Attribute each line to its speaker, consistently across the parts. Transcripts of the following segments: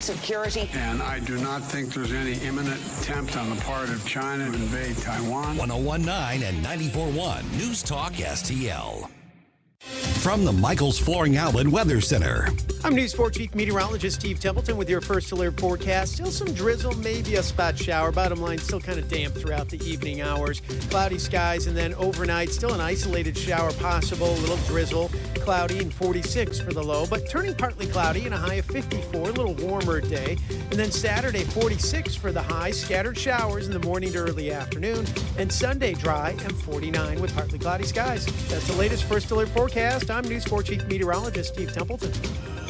Speaker 1: security.
Speaker 2: And I do not think there's any imminent attempt on the part of China to invade Taiwan.
Speaker 3: 101.9 and 94.1 News Talk STL. From the Michaels Flooring Outlet Weather Center.
Speaker 4: I'm News 4 Chief Meteorologist Steve Templeton with your first alert forecast. Still some drizzle, maybe a spot shower. Bottom line, still kind of damp throughout the evening hours. Cloudy skies, and then overnight, still an isolated shower possible. A little drizzle, cloudy, and 46 for the low, but turning partly cloudy and a high of 54. A little warmer day. And then Saturday, 46 for the high. Scattered showers in the morning to early afternoon. And Sunday, dry and 49 with partly cloudy skies. That's the latest first alert forecast. I'm News 4 Chief Meteorologist Steve Templeton.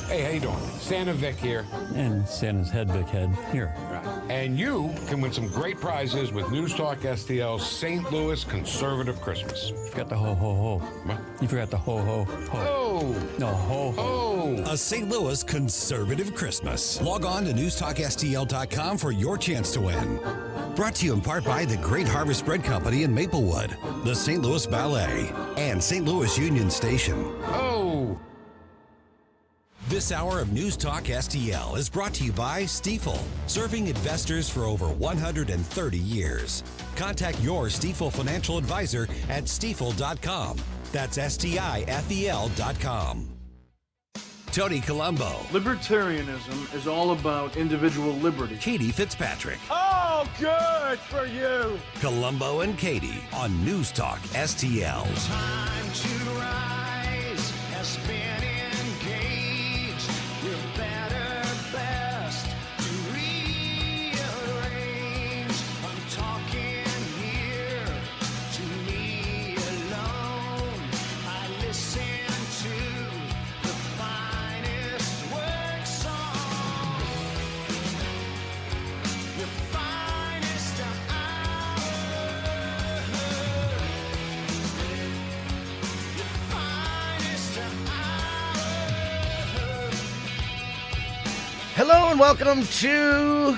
Speaker 5: Hey, how you doing? Santa Vic here.
Speaker 6: And Santa's head, Vic head, here.
Speaker 5: Right. And you can win some great prizes with News Talk STL's St. Louis Conservative Christmas.
Speaker 6: You forgot the ho-ho-ho.
Speaker 5: What?
Speaker 6: You forgot the ho-ho-ho.
Speaker 5: Oh!
Speaker 6: No, ho-ho.
Speaker 3: A St. Louis Conservative Christmas. Log on to newstalkstl.com for your chance to win. Brought to you in part by the Great Harvest Bread Company in Maplewood, the St. Louis Ballet, and St. Louis Union Station.
Speaker 5: Oh!
Speaker 3: This hour of News Talk STL is brought to you by Stifel, serving investors for over 130 years. Contact your Stifel financial advisor at stifel.com. That's STIFEL.com. Tony Colombo.
Speaker 7: Libertarianism is all about individual liberty.
Speaker 3: Katie Fitzpatrick.
Speaker 7: Oh, good for you.
Speaker 3: Colombo and Katie on News Talk STL.
Speaker 8: Time to rise has been engaged. We're better best to rearrange. I'm talking here to me alone. I listen to the finest work song. The finest hour.
Speaker 9: Hello and welcome to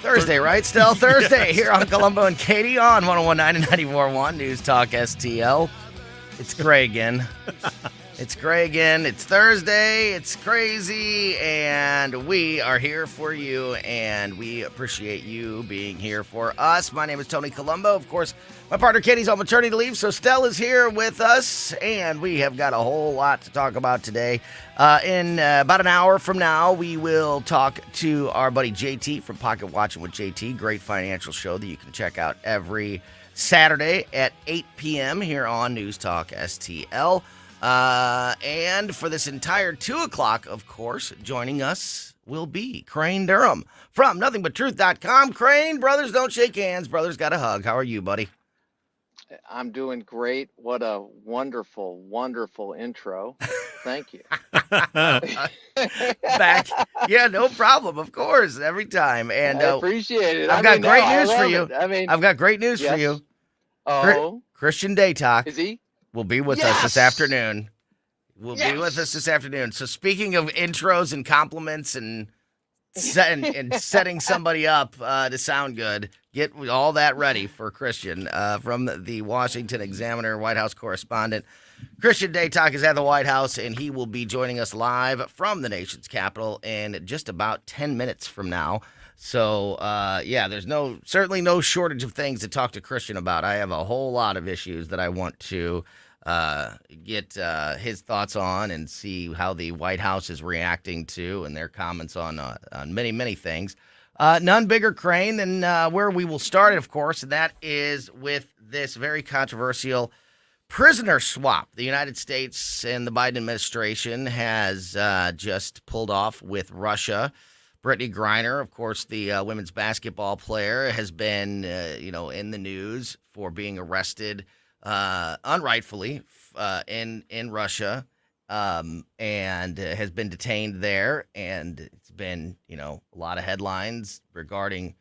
Speaker 9: Thursday, right? Still Thursday
Speaker 4: Yes.
Speaker 9: Here on Colombo and Katie on 101.9 and 94.1 News Talk STL. It's gray again. It's gray again. It's Thursday. It's crazy. And we are here for you, and we appreciate you being here for us. My name is Tony Colombo. Of course, my partner Katie's on maternity leave, so Stell is here with us, and we have got a whole lot to talk about today. In about an hour from now, we will talk to our buddy JT from Pocket Watching with JT. Great financial show that you can check out every Saturday at 8 p.m. here on News Talk STL. And for this entire 2 o'clock, of course, joining us will be Crane Durham from NothingButTruth.com. Crane, brothers don't shake hands. Brothers got a hug. How are you, buddy?
Speaker 10: I'm doing great. What a wonderful, wonderful intro. Thank you.
Speaker 9: Back. Yeah, no problem. Of course, every time. And
Speaker 10: I appreciate it.
Speaker 9: I've got great news for you. I've got great news for
Speaker 10: yes.
Speaker 9: you.
Speaker 10: Oh,
Speaker 9: Christian Daytalk
Speaker 10: is he?
Speaker 9: will be with us this afternoon. Will be with us this afternoon. So speaking of intros and compliments and setting somebody up to sound good, get all that ready for Christian from the Washington Examiner White House correspondent. Christian Daytalk is at the White House, and he will be joining us live from the nation's capital in just about 10 minutes from now. So, there's certainly no shortage of things to talk to Christian about. I have a whole lot of issues that I want to get his thoughts on and see how the White House is reacting to and their comments on many, many things. None bigger, Crane, than where we will start, of course, and that is with this very controversial prisoner swap. The United States and the Biden administration has just pulled off with Russia. Brittany Griner, of course, the women's basketball player, has been, in the news for being arrested unrightfully in Russia, and has been detained there. And it's been, a lot of headlines regarding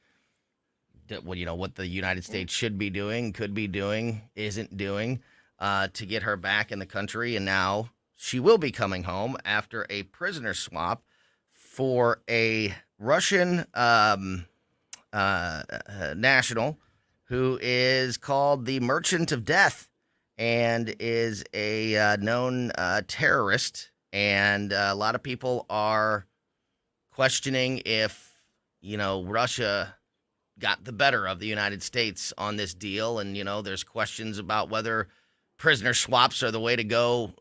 Speaker 9: what the United States should be doing, could be doing, isn't doing to get her back in the country. And now she will be coming home after a prisoner swap for a Russian national who is called the Merchant of Death and is a known terrorist. And a lot of people are questioning if, Russia got the better of the United States on this deal. And, there's questions about whether prisoner swaps are the way to go,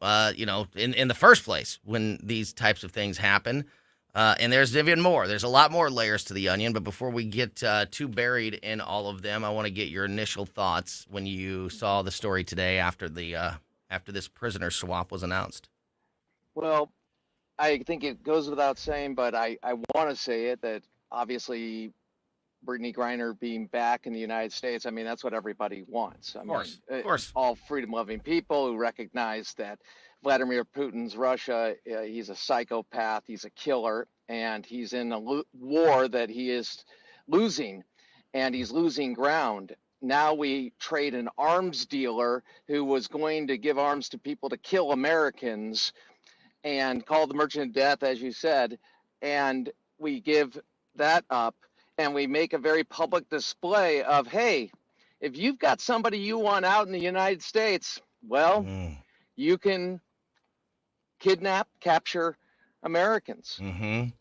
Speaker 9: in the first place when these types of things happen. And there's even more. There's a lot more layers to the onion. But before we get too buried in all of them, I want to get your initial thoughts when you saw the story today after this prisoner swap was announced.
Speaker 10: Well, I think it goes without saying, but I want to say it that obviously Brittany Griner being back in the United States, I mean, that's what everybody wants.
Speaker 9: Of course.
Speaker 10: All freedom-loving people who recognize that Vladimir Putin's Russia, he's a psychopath, he's a killer, and he's in a war that he is losing, and he's losing ground. Now we trade an arms dealer who was going to give arms to people to kill Americans and call the merchant of death, as you said, and we give that up. And we make a very public display of, hey, if you've got somebody you want out in the United States, well, you can kidnap, capture Americans.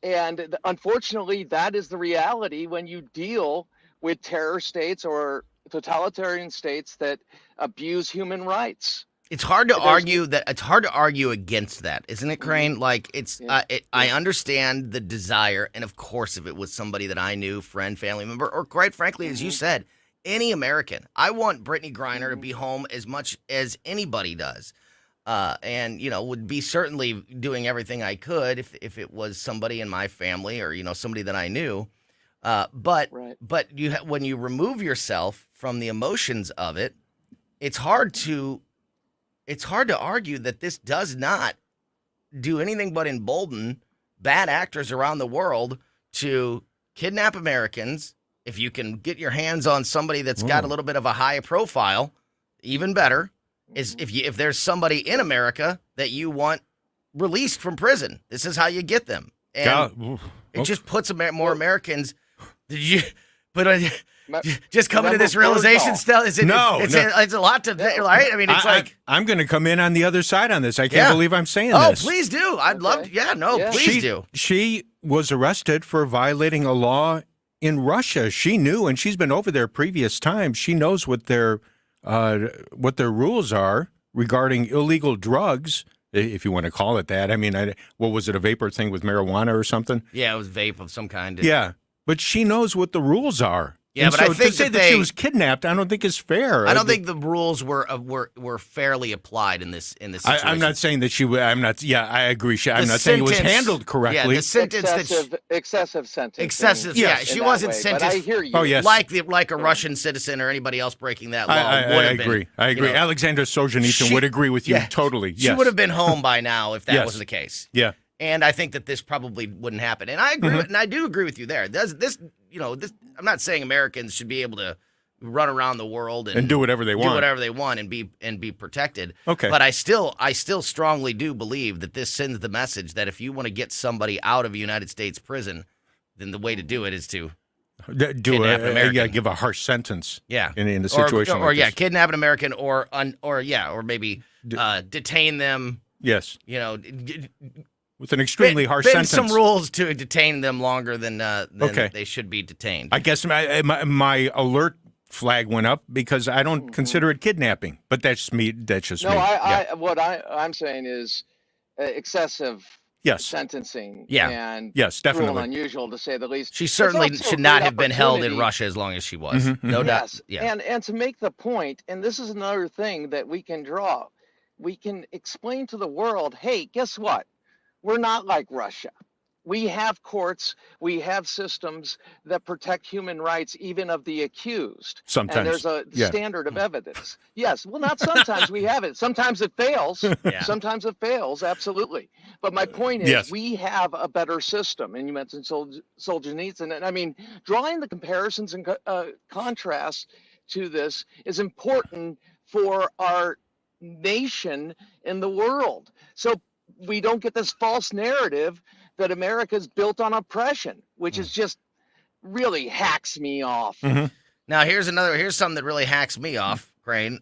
Speaker 10: And unfortunately, that is the reality when you deal with terror states or totalitarian states that abuse human rights.
Speaker 9: It's hard to argue against that, isn't it, Crane? Like I understand the desire, and of course, if it was somebody that I knew, friend, family member, or quite frankly, as you said, any American, I want Brittany Griner to be home as much as anybody does, and would be certainly doing everything I could if it was somebody in my family or somebody that I knew, but when you remove yourself from the emotions of it, it's hard to argue that this does not do anything but embolden bad actors around the world to kidnap Americans. If you can get your hands on somebody that's got a little bit of a high profile, even better is if there's somebody in America that you want released from prison. This is how you get them, and it just puts more Americans. Did you? But just coming to this realization still is it's a lot to right. I mean, it's
Speaker 1: I'm going to come in on the other side on this. I can't believe I'm saying this.
Speaker 9: Oh, please do. I'd love to. Please do.
Speaker 1: She was arrested for violating a law in Russia. She knew, and she's been over there previous times. She knows what their rules are regarding illegal drugs, if you want to call it that. I mean, what was it, a vapor thing with marijuana or something?
Speaker 9: Yeah, it was vape of some kind.
Speaker 1: Yeah, but she knows what the rules are.
Speaker 9: Yeah,
Speaker 1: and
Speaker 9: but
Speaker 1: so
Speaker 9: I think
Speaker 1: to say that she was kidnapped, I don't think is fair.
Speaker 9: I don't think the rules were fairly applied in this situation.
Speaker 1: I'm not saying that she. I'm not. Yeah, I agree. I'm not saying it was handled correctly.
Speaker 9: Yeah, the sentence
Speaker 10: excessive sentence.
Speaker 9: Excessive. Yeah, she wasn't sentenced.
Speaker 10: But I hear you.
Speaker 1: Oh yes.
Speaker 9: Like a Russian citizen or anybody else breaking that law.
Speaker 1: I agree. I agree. Alexander Solzhenitsyn would agree with you totally. Yes.
Speaker 9: She would have been home by now if that wasn't the case.
Speaker 1: Yeah.
Speaker 9: And I think that this probably wouldn't happen. And I agree, and I do agree with you there. This, I'm not saying Americans should be able to run around the world and
Speaker 1: do whatever they want,
Speaker 9: and be protected.
Speaker 1: Okay.
Speaker 9: But I still strongly do believe that this sends the message that if you want to get somebody out of a United States prison, then the way to do it is to kidnap an American.
Speaker 1: Give a harsh sentence.
Speaker 9: Yeah.
Speaker 1: In a situation like this.
Speaker 9: Kidnap an American or maybe detain them.
Speaker 1: Yes. With an extremely harsh sentence.
Speaker 9: Some rules to detain them longer than they should be detained.
Speaker 1: I guess my alert flag went up because I don't consider it kidnapping, but that's just me.
Speaker 10: What I'm saying is excessive sentencing.
Speaker 9: Yeah.
Speaker 10: And
Speaker 1: definitely.
Speaker 10: Cruel and unusual, to say the least.
Speaker 9: She certainly should not have been held in Russia as long as she was. No doubt. Yeah.
Speaker 10: And to make the point, and this is another thing that we can draw, we can explain to the world, hey, guess what? We're not like Russia. We have courts, we have systems that protect human rights, even of the accused.
Speaker 1: Sometimes.
Speaker 10: And there's a standard of evidence. Yes, well, not sometimes we have it. Sometimes it fails.
Speaker 9: Yeah.
Speaker 10: Sometimes it fails, absolutely. But my point is, we have a better system. And you mentioned Solzhenitsyn. And I mean, drawing the comparisons and contrasts to this is important for our nation in the world. So we don't get this false narrative that America is built on oppression, which is just really hacks me off.
Speaker 9: Now here's something that really hacks me off, Crane.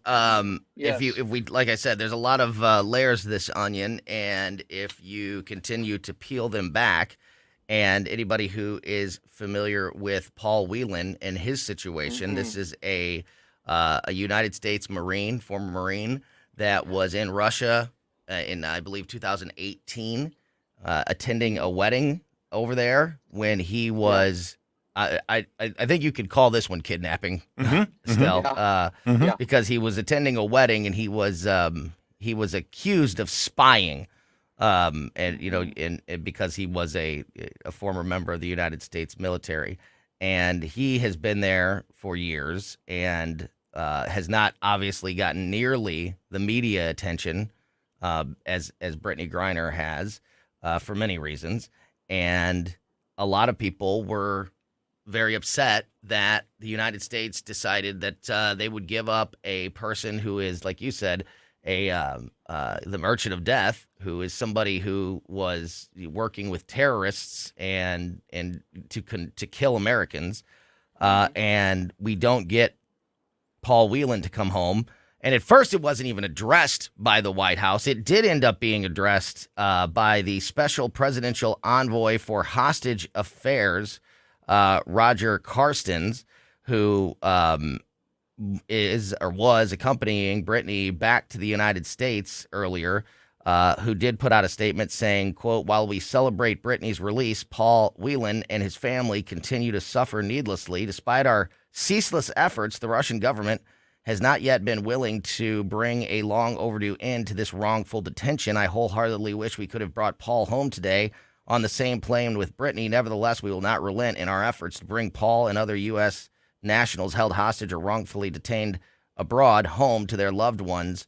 Speaker 9: If we like I said, there's a lot of layers to this onion, and if you continue to peel them back, And anybody who is familiar with Paul Whelan and his situation, this is a United States Marine, former Marine, that was in Russia in, I believe, 2018, attending a wedding over there when he was. I think you could call this one kidnapping, still, because he was attending a wedding and he was accused of spying. And because he was a former member of the United States military, and he has been there for years and has not obviously gotten nearly the media attention as Brittany Griner has for many reasons, and a lot of people were very upset that the United States decided that they would give up a person who is, like you said, the merchant of death, who is somebody who was working with terrorists and to kill Americans, and we don't get Paul Whelan to come home. And at first, it wasn't even addressed by the White House. It did end up being addressed by the special presidential envoy for hostage affairs, Roger Carstens, who is or was accompanying Brittany back to the United States earlier, who did put out a statement saying, quote, "While we celebrate Brittany's release, Paul Whelan and his family continue to suffer needlessly. Despite our ceaseless efforts, the Russian government has not yet been willing to bring a long overdue end to this wrongful detention. I wholeheartedly wish we could have brought Paul home today on the same plane with Brittany. Nevertheless, we will not relent in our efforts to bring Paul and other U.S. nationals held hostage or wrongfully detained abroad home to their loved ones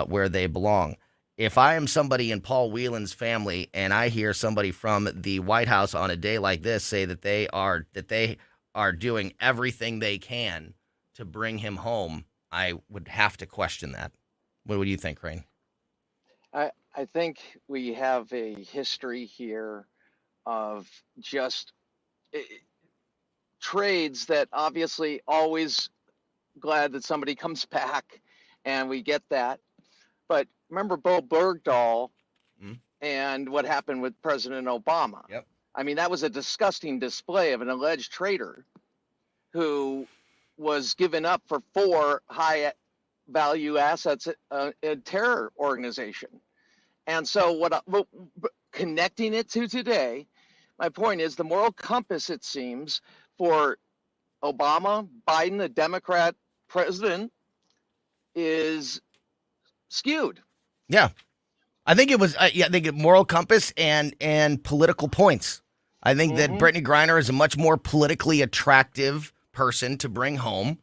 Speaker 9: where they belong." If I am somebody in Paul Whelan's family and I hear somebody from the White House on a day like this say that they are doing everything they can to bring him home, I would have to question that. What do you think, Crane?
Speaker 10: I think we have a history here of just trades that obviously always glad that somebody comes back, and we get that. But remember Bo Bergdahl and what happened with President Obama?
Speaker 9: Yep.
Speaker 10: I mean, that was a disgusting display of an alleged traitor who was given up for 4 high value assets at a terror organization. And so connecting it to today, my point is the moral compass, it seems, for Obama, Biden, the Democrat president, is skewed.
Speaker 9: Yeah. I think it was, I think moral compass and political points. I think that Brittany Griner is a much more politically attractive person to bring home.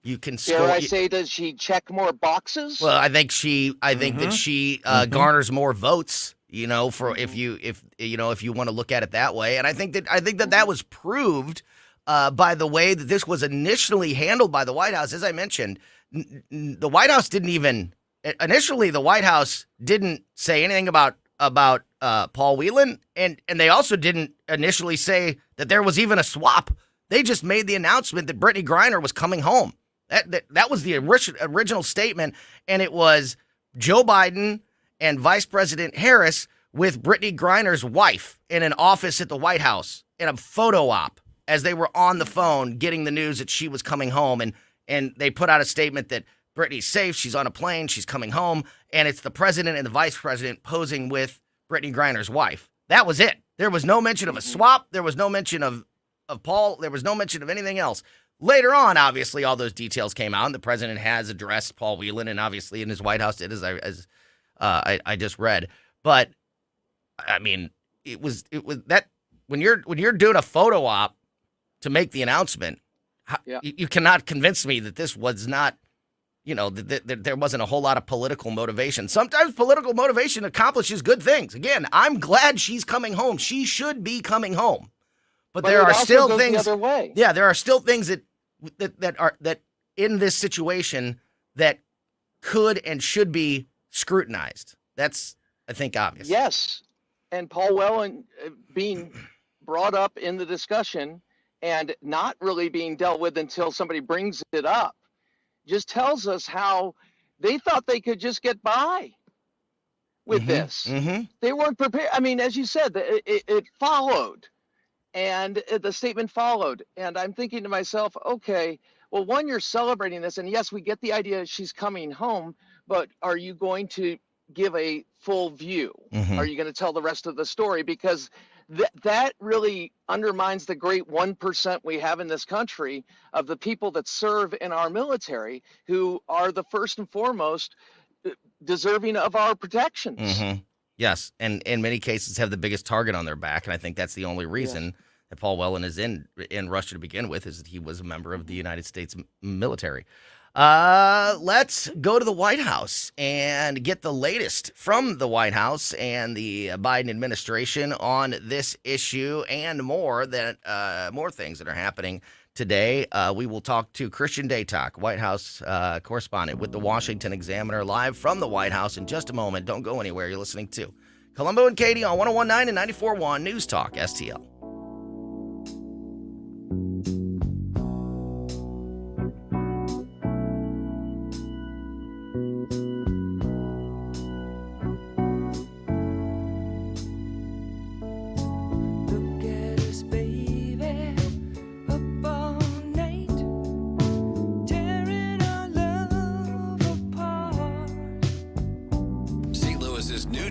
Speaker 9: You can score.
Speaker 10: Dare I say, does she check more boxes?
Speaker 9: Well, I think that she garners more votes. If you want to look at it that way, and I think that was proved by the way that this was initially handled by the White House. As I mentioned, the White House didn't even initially. The White House didn't say anything about Paul Whelan, and they also didn't initially say that there was even a swap. They just made the announcement that Brittany Griner was coming home. That was the original statement, and it was Joe Biden and Vice President Harris with Brittany Griner's wife in an office at the White House in a photo op as they were on the phone getting the news that she was coming home, and they put out a statement that Brittany's safe, she's on a plane, she's coming home, and it's the president and the vice president posing with Brittany Griner's wife. That was it. There was no mention of a swap. There was no mention of Paul. There was no mention of anything else. Later on, obviously, all those details came out, and the president has addressed Paul Whelan, and obviously in his White House did, as I just read. But I mean, it was that when you're doing a photo op to make the announcement, you cannot convince me that this was not, that there wasn't a whole lot of political motivation. Sometimes political motivation accomplishes good things. Again, I'm glad she's coming home. She should be coming home. But there are still things.
Speaker 10: The other way.
Speaker 9: Yeah, there are still things that in this situation that could and should be scrutinized. That's, I think, obvious.
Speaker 10: Yes, and Paul Whelan being brought up in the discussion and not really being dealt with until somebody brings it up just tells us how they thought they could just get by with this.
Speaker 9: Mm-hmm.
Speaker 10: They weren't prepared. I mean, as you said, it followed, and the statement followed. And I'm thinking to myself, okay, well, one, you're celebrating this, and yes, we get the idea she's coming home, but are you going to give a full view? Are you going to tell the rest of the story? Because that really undermines the great 1% we have in this country of the people that serve in our military, who are the first and foremost deserving of our protections.
Speaker 9: Yes, and in many cases have the biggest target on their back, and I think that's the only reason that Paul Whelan is in Russia to begin with, is that he was a member of the United States military. Let's go to the White House and get the latest from the White House and the Biden administration on this issue and more things that are happening today. We will talk to Christian Daytalk, White House correspondent with the Washington Examiner, live from the White House in just a moment. Don't go anywhere. You're listening to Colombo and Katie on 101.9 and 94.1 News Talk STL.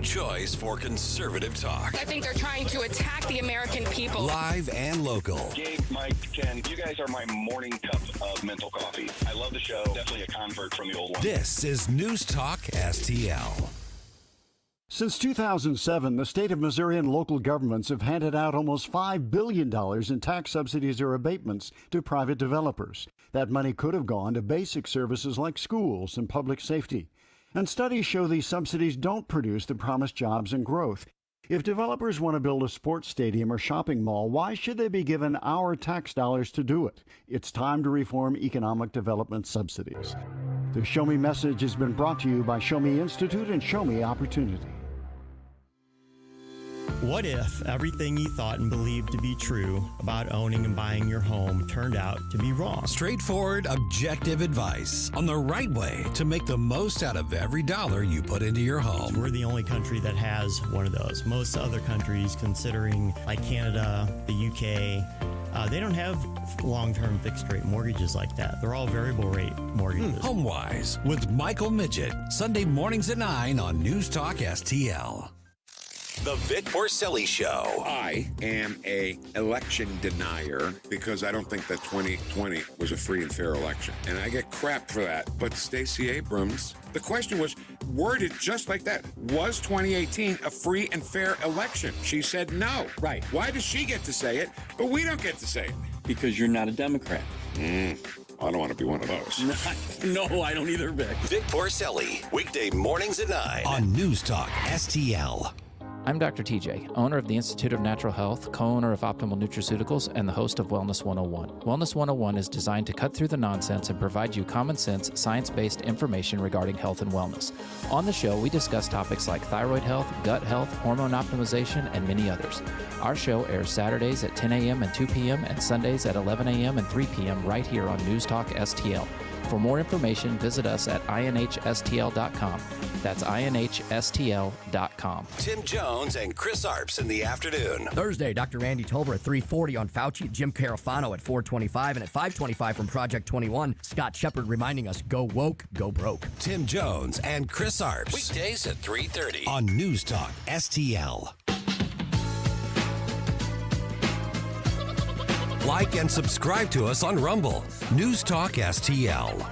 Speaker 3: Choice for conservative talk.
Speaker 11: I think they're trying to attack the American people.
Speaker 3: Live and local.
Speaker 12: Gabe, Mike, Ken, you guys are my morning cup of mental coffee. I love the show. Definitely a convert from the old one.
Speaker 3: This is News Talk STL.
Speaker 13: Since 2007, the state of Missouri and local governments have handed out almost $5 billion in tax subsidies or abatements to private developers. That money could have gone to basic services like schools and public safety. And studies show these subsidies don't produce the promised jobs and growth. If developers want to build a sports stadium or shopping mall, why should they be given our tax dollars to do it? It's time to reform economic development subsidies. The Show Me message has been brought to you by Show Me Institute and Show Me Opportunity.
Speaker 14: What if everything you thought and believed to be true about owning and buying your home turned out to be wrong?
Speaker 3: Straightforward, objective advice on the right way to make the most out of every dollar you put into your home.
Speaker 14: We're the only country that has one of those. Most other countries, considering like Canada, the UK, they don't have long-term fixed-rate mortgages like that. They're all variable rate mortgages.
Speaker 3: HomeWise with Michael Midget, Sunday mornings at 9 on News Talk STL. The Vic Porcelli Show.
Speaker 5: I am a election denier because I don't think that 2020 was a free and fair election. And I get crap for that. But Stacey Abrams, the question was worded just like that. Was 2018 a free and fair election? She said no.
Speaker 15: Right.
Speaker 5: Why does she get to say it, but we don't get to say it?
Speaker 15: Because you're not a Democrat.
Speaker 5: I don't want to be one of those.
Speaker 15: No, I don't either, Vic.
Speaker 3: Vic Porcelli, weekday mornings at 9 on News Talk STL.
Speaker 16: I'm Dr. TJ, owner of the Institute of Natural Health, co-owner of Optimal Nutraceuticals, and the host of Wellness 101. Wellness 101 is designed to cut through the nonsense and provide you common sense, science-based information regarding health and wellness. On the show, we discuss topics like thyroid health, gut health, hormone optimization, and many others. Our show airs Saturdays at 10 a.m. and 2 p.m. and Sundays at 11 a.m. and 3 p.m. right here on News Talk STL. For more information, visit us at inhstl.com. That's inhstl.com.
Speaker 3: Tim Jones and Chris Arps in the afternoon.
Speaker 17: Thursday, Dr. Andy Tolber at 3:40 on Fauci, Jim Carafano at 4:25, and at 5:25 from Project 21, Scott Shepard reminding us, go woke, go broke.
Speaker 3: Tim Jones and Chris Arps. Weekdays at 3:30 on News Talk STL. Like and subscribe to us on Rumble. News Talk STL.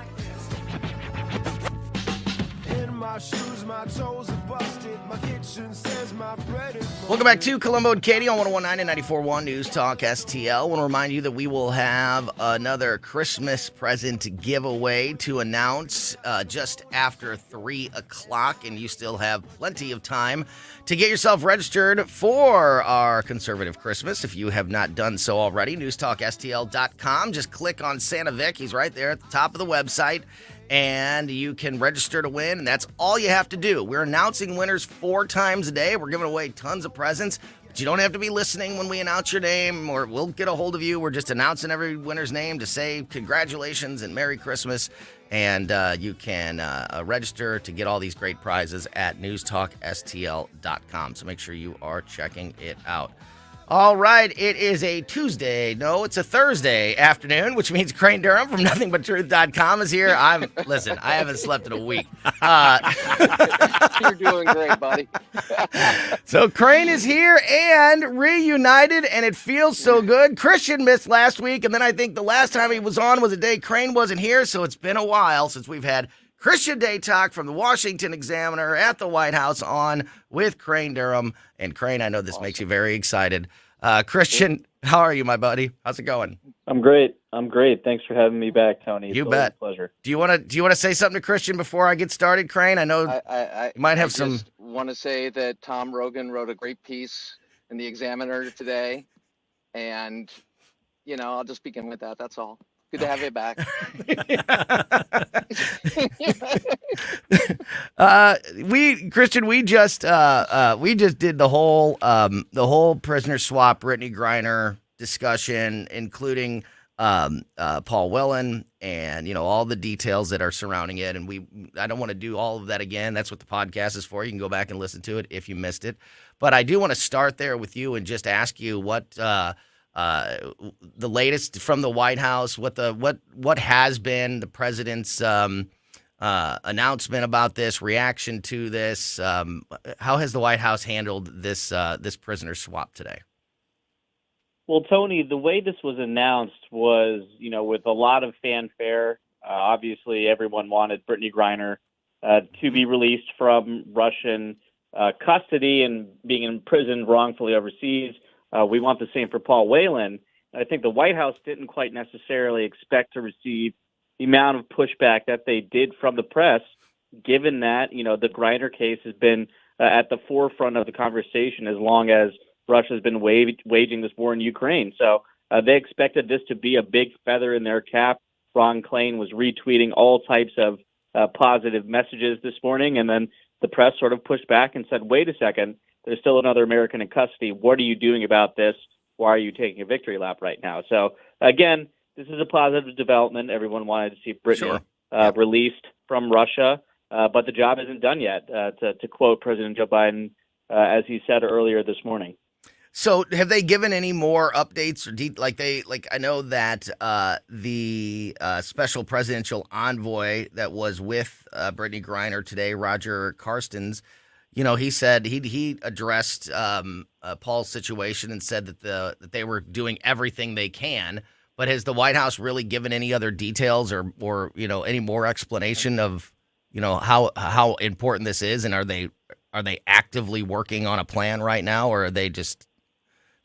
Speaker 8: In my shoes, my toes are busted. My kitchen says my bread is
Speaker 9: Welcome back to Colombo and Katie on 101.9 and 94.1 News Talk STL. I want to remind you that we will have another Christmas present giveaway to announce just after 3 o'clock, and you still have plenty of time to get yourself registered for our conservative Christmas. If you have not done so already, newstalkstl.com. Just click on Santa Vic. He's right there at the top of the website. And you can register to win, and that's all you have to do. We're announcing winners 4 times a day. We're giving away tons of presents. You don't have to be listening when we announce your name, or we'll get a hold of you. We're just announcing every winner's name to say congratulations and Merry Christmas. And you can register to get all these great prizes at newstalkstl.com. So make sure you are checking it out. All right, it is a Tuesday. No, it's a Thursday afternoon, which means Crane Durham from nothingbutTruth.com is here. Listen, I haven't slept in a week.
Speaker 10: You're doing great, buddy.
Speaker 9: So Crane is here and reunited, and it feels so good. Christian missed last week, and then I think the last time he was on was a day Crane wasn't here, so it's been a while since we've had Christian Day Talk from the Washington Examiner at the White House on with Crane Durham. And Crane, I know this makes you very excited. Christian, how are you, my buddy? How's it going?
Speaker 18: I'm great. Thanks for having me back, Tony.
Speaker 9: You bet.
Speaker 18: A pleasure.
Speaker 9: Do you want to say something to Christian before I get started, Crane? I know
Speaker 10: I
Speaker 9: you might have some.
Speaker 10: Just want to say that Tom Rogan wrote a great piece in the Examiner today, and I'll just begin with that. That's all. Good to have you back.
Speaker 9: Christian, we just did the whole prisoner swap Brittany Griner discussion, including Paul Whelan and all the details that are surrounding it. And I don't want to do all of that again. That's what the podcast is for. You can go back and listen to it if you missed it. But I do want to start there with you and just ask you what the latest from the White House, what has been the president's announcement about this, reaction to this. How has the White House handled this prisoner swap today?
Speaker 18: Well, Tony, the way this was announced was, with a lot of fanfare. Obviously, everyone wanted Brittany Griner to be released from Russian custody and being imprisoned wrongfully overseas. We want the same for Paul Whelan. I think the White House didn't quite necessarily expect to receive the amount of pushback that they did from the press, given that, the Griner case has been at the forefront of the conversation as long as Russia has been waging this war in Ukraine. So they expected this to be a big feather in their cap. Ron Klain was retweeting all types of positive messages this morning, and then the press sort of pushed back and said, wait a second, there's still another American in custody. What are you doing about this? Why are you taking a victory lap right now? So, again, this is a positive development. Everyone wanted to see Brittany released from Russia, but the job isn't done yet, to quote President Joe Biden, as he said earlier this morning.
Speaker 9: So have they given any more updates or I know that the special presidential envoy that was with Brittany Griner today, Roger Carstens, he said he addressed Paul's situation and said that they were doing everything they can. But has the White House really given any other details or any more explanation of how important this is, and are they actively working on a plan right now, or are they just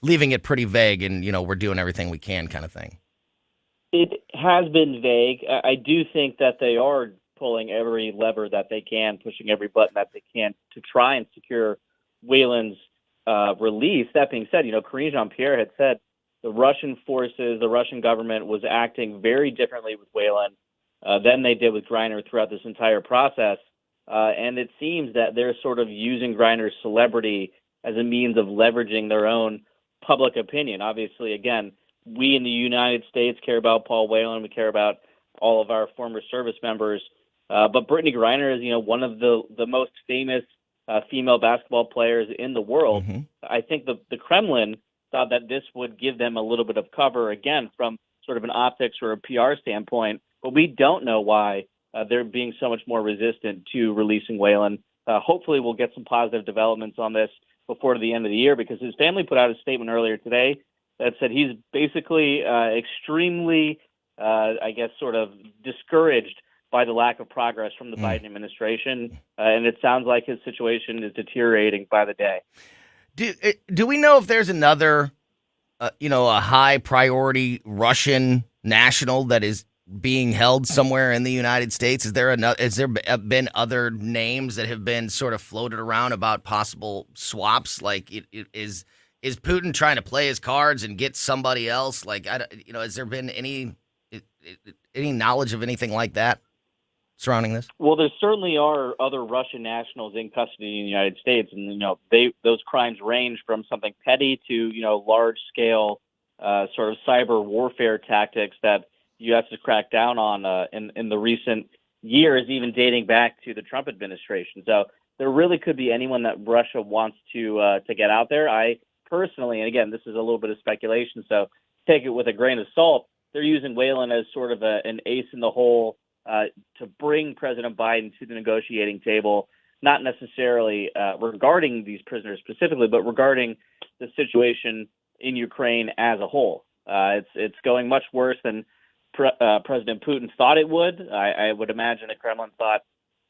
Speaker 9: leaving it pretty vague and we're doing everything we can kind of thing?
Speaker 18: It has been vague. I do think that they are pulling every lever that they can, pushing every button that they can to try and secure Whelan's release. That being said, Karine Jean-Pierre had said the Russian forces, the Russian government was acting very differently with Whelan than they did with Griner throughout this entire process. And it seems that they're sort of using Griner's celebrity as a means of leveraging their own public opinion. Obviously, again, we in the United States care about Paul Whelan. We care about all of our former service members. But Brittany Griner is, one of the most famous female basketball players in the world. Mm-hmm. I think the Kremlin thought that this would give them a little bit of cover, again, from sort of an optics or a PR standpoint. But we don't know why they're being so much more resistant to releasing Whelan. Hopefully we'll get some positive developments on this before the end of the year, because his family put out a statement earlier today that said he's basically extremely, sort of discouraged by the lack of progress from the Biden administration. And it sounds like his situation is deteriorating by the day.
Speaker 9: Do we know if there's another, a high priority Russian national that is being held somewhere in the United States? Has there been other names that have been sort of floated around about possible swaps? Like, is Putin trying to play his cards and get somebody else? Like, has there been any knowledge of anything like that surrounding this?
Speaker 18: Well, there certainly are other Russian nationals in custody in the United States, and those crimes range from something petty to large scale sort of cyber warfare tactics that the U.S. has cracked down on in the recent years, even dating back to the Trump administration. So there really could be anyone that Russia wants to get out there. I personally, and again, this is a little bit of speculation, so take it with a grain of salt. They're using Whelan as sort of an ace in the hole to bring President Biden to the negotiating table, not necessarily regarding these prisoners specifically, but regarding the situation in Ukraine as a whole. It's going much worse than President Putin thought it would. I would imagine the Kremlin thought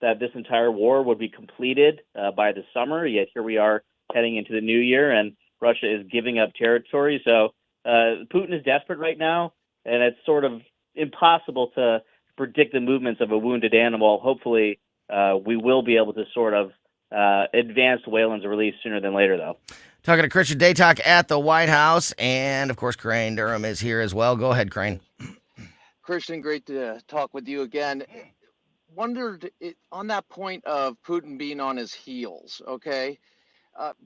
Speaker 18: that this entire war would be completed by the summer, yet here we are heading into the new year, and Russia is giving up territory. So Putin is desperate right now, and it's sort of impossible to predict the movements of a wounded animal. Hopefully, we will be able to sort of advance Whelan's release sooner than later, though.
Speaker 9: Talking to Christian Daytalk at the White House, and of course, Crane Durham is here as well. Go ahead, Crane.
Speaker 10: Christian, great to talk with you again. Wondered on that point of Putin being on his heels, okay?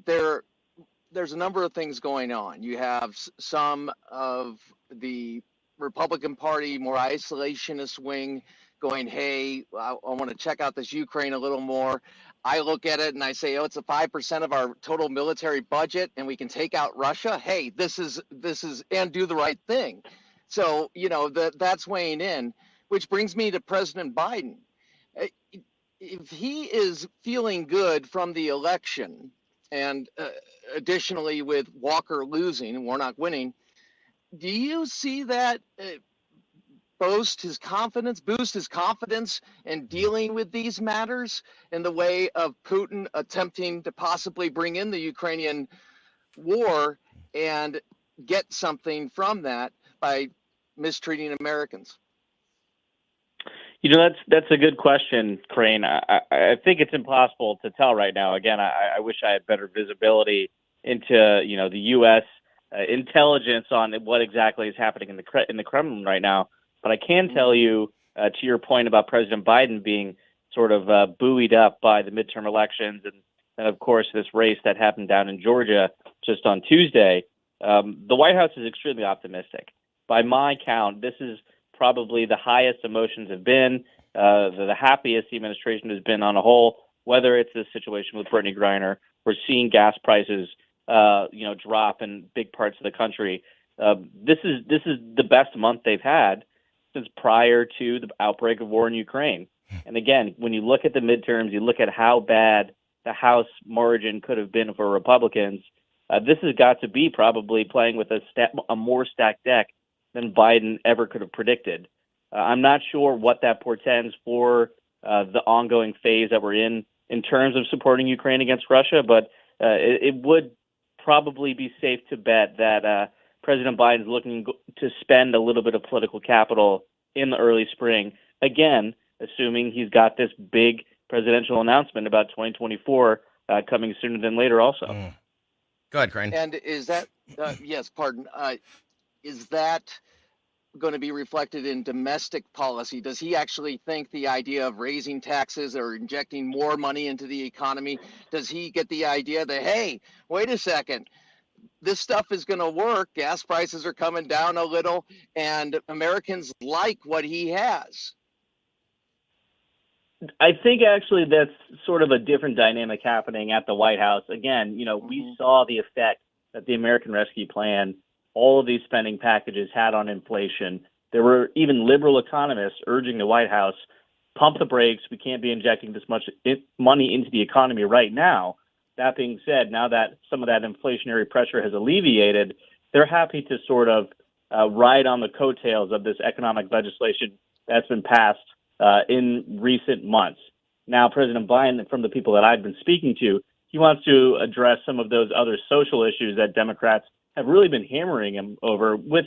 Speaker 10: There's a number of things going on. You have some of the Republican Party, more isolationist wing going, hey, I want to check out this Ukraine a little more. I look at it and I say, oh, it's a 5% of our total military budget and we can take out Russia. Hey, this is and do the right thing. So, that's weighing in, which brings me to President Biden. If he is feeling good from the election, and additionally with Walker losing and Warnock winning, do you see that boost his confidence in dealing with these matters in the way of Putin attempting to possibly bring in the Ukrainian war and get something from that by mistreating Americans?
Speaker 18: That's a good question, Crane. I think it's impossible to tell right now. Again, I wish I had better visibility into the U.S. Intelligence on what exactly is happening in the Kremlin right now. But I can tell you, to your point about President Biden being sort of buoyed up by the midterm elections and of course this race that happened down in Georgia just on Tuesday, the White House is extremely optimistic. By my count, this is probably the highest emotions have been, the happiest the administration has been on a whole, whether it's this situation with Brittany Griner. We're seeing gas prices, drop in big parts of the country. This is the best month they've had since prior to the outbreak of war in Ukraine. And again, when you look at the midterms, you look at how bad the House margin could have been for Republicans. This has got to be probably playing with a more stacked deck than Biden ever could have predicted. I'm not sure what that portends for the ongoing phase that we're in terms of supporting Ukraine against Russia, but it would probably be safe to bet that President Biden is looking to spend a little bit of political capital in the early spring, again, assuming he's got this big presidential announcement about 2024 coming sooner than later also.
Speaker 9: Go ahead, Crane.
Speaker 10: And is that, is that going to be reflected in domestic policy? Does he actually think the idea of raising taxes or injecting more money into the economy, does he get the idea that, hey, wait a second, this stuff is going to work, gas prices are coming down a little, and Americans like what he has?
Speaker 18: I think actually that's sort of a different dynamic happening at the White House. Again, we saw the effect that the American Rescue Plan, all of these spending packages had on inflation. There were even liberal economists urging the White House, pump the brakes. We can't be injecting this much money into the economy right now. That being said, now that some of that inflationary pressure has alleviated, they're happy to sort of ride on the coattails of this economic legislation that's been passed in recent months. Now, President Biden, from the people that I've been speaking to, he wants to address some of those other social issues that Democrats have really been hammering him over with,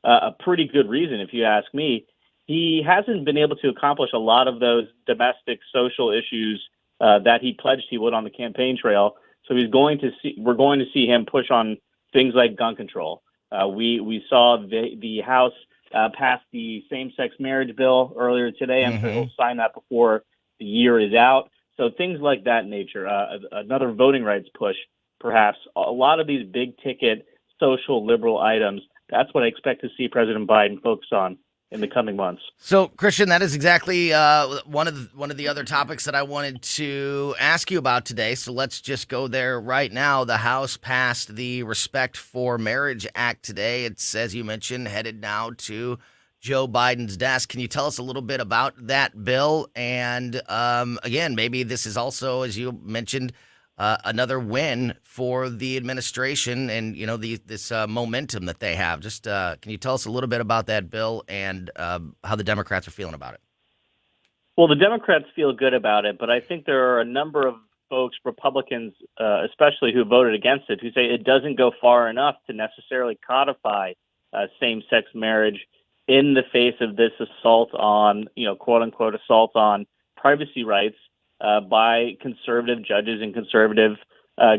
Speaker 18: a pretty good reason, if you ask me. He hasn't been able to accomplish a lot of those domestic social issues that he pledged he would on the campaign trail. So we're going to see him push on things like gun control. We saw the House passed the same-sex marriage bill earlier today. I'm sure he'll sign that before the year is out. So things like that nature. Another voting rights push, perhaps. A lot of these big-ticket social liberal items, that's what I expect to see President Biden focus on in the coming months.
Speaker 9: So, Christian, that is exactly one of the other topics that I wanted to ask you about today. So let's just go there right now. The House passed the Respect for Marriage Act today. It's, as you mentioned, headed now to Joe Biden's desk. Can you tell us a little bit about that bill? And again, maybe this is also, as you mentioned, another win for the administration and, you know, this momentum that they have. Just can you tell us a little bit about that bill and how the Democrats are feeling about it?
Speaker 18: Well, the Democrats feel good about it, but I think there are a number of folks, Republicans especially, who voted against it, who say it doesn't go far enough to necessarily codify same-sex marriage in the face of this assault on, quote-unquote assault on privacy rights by conservative judges and conservative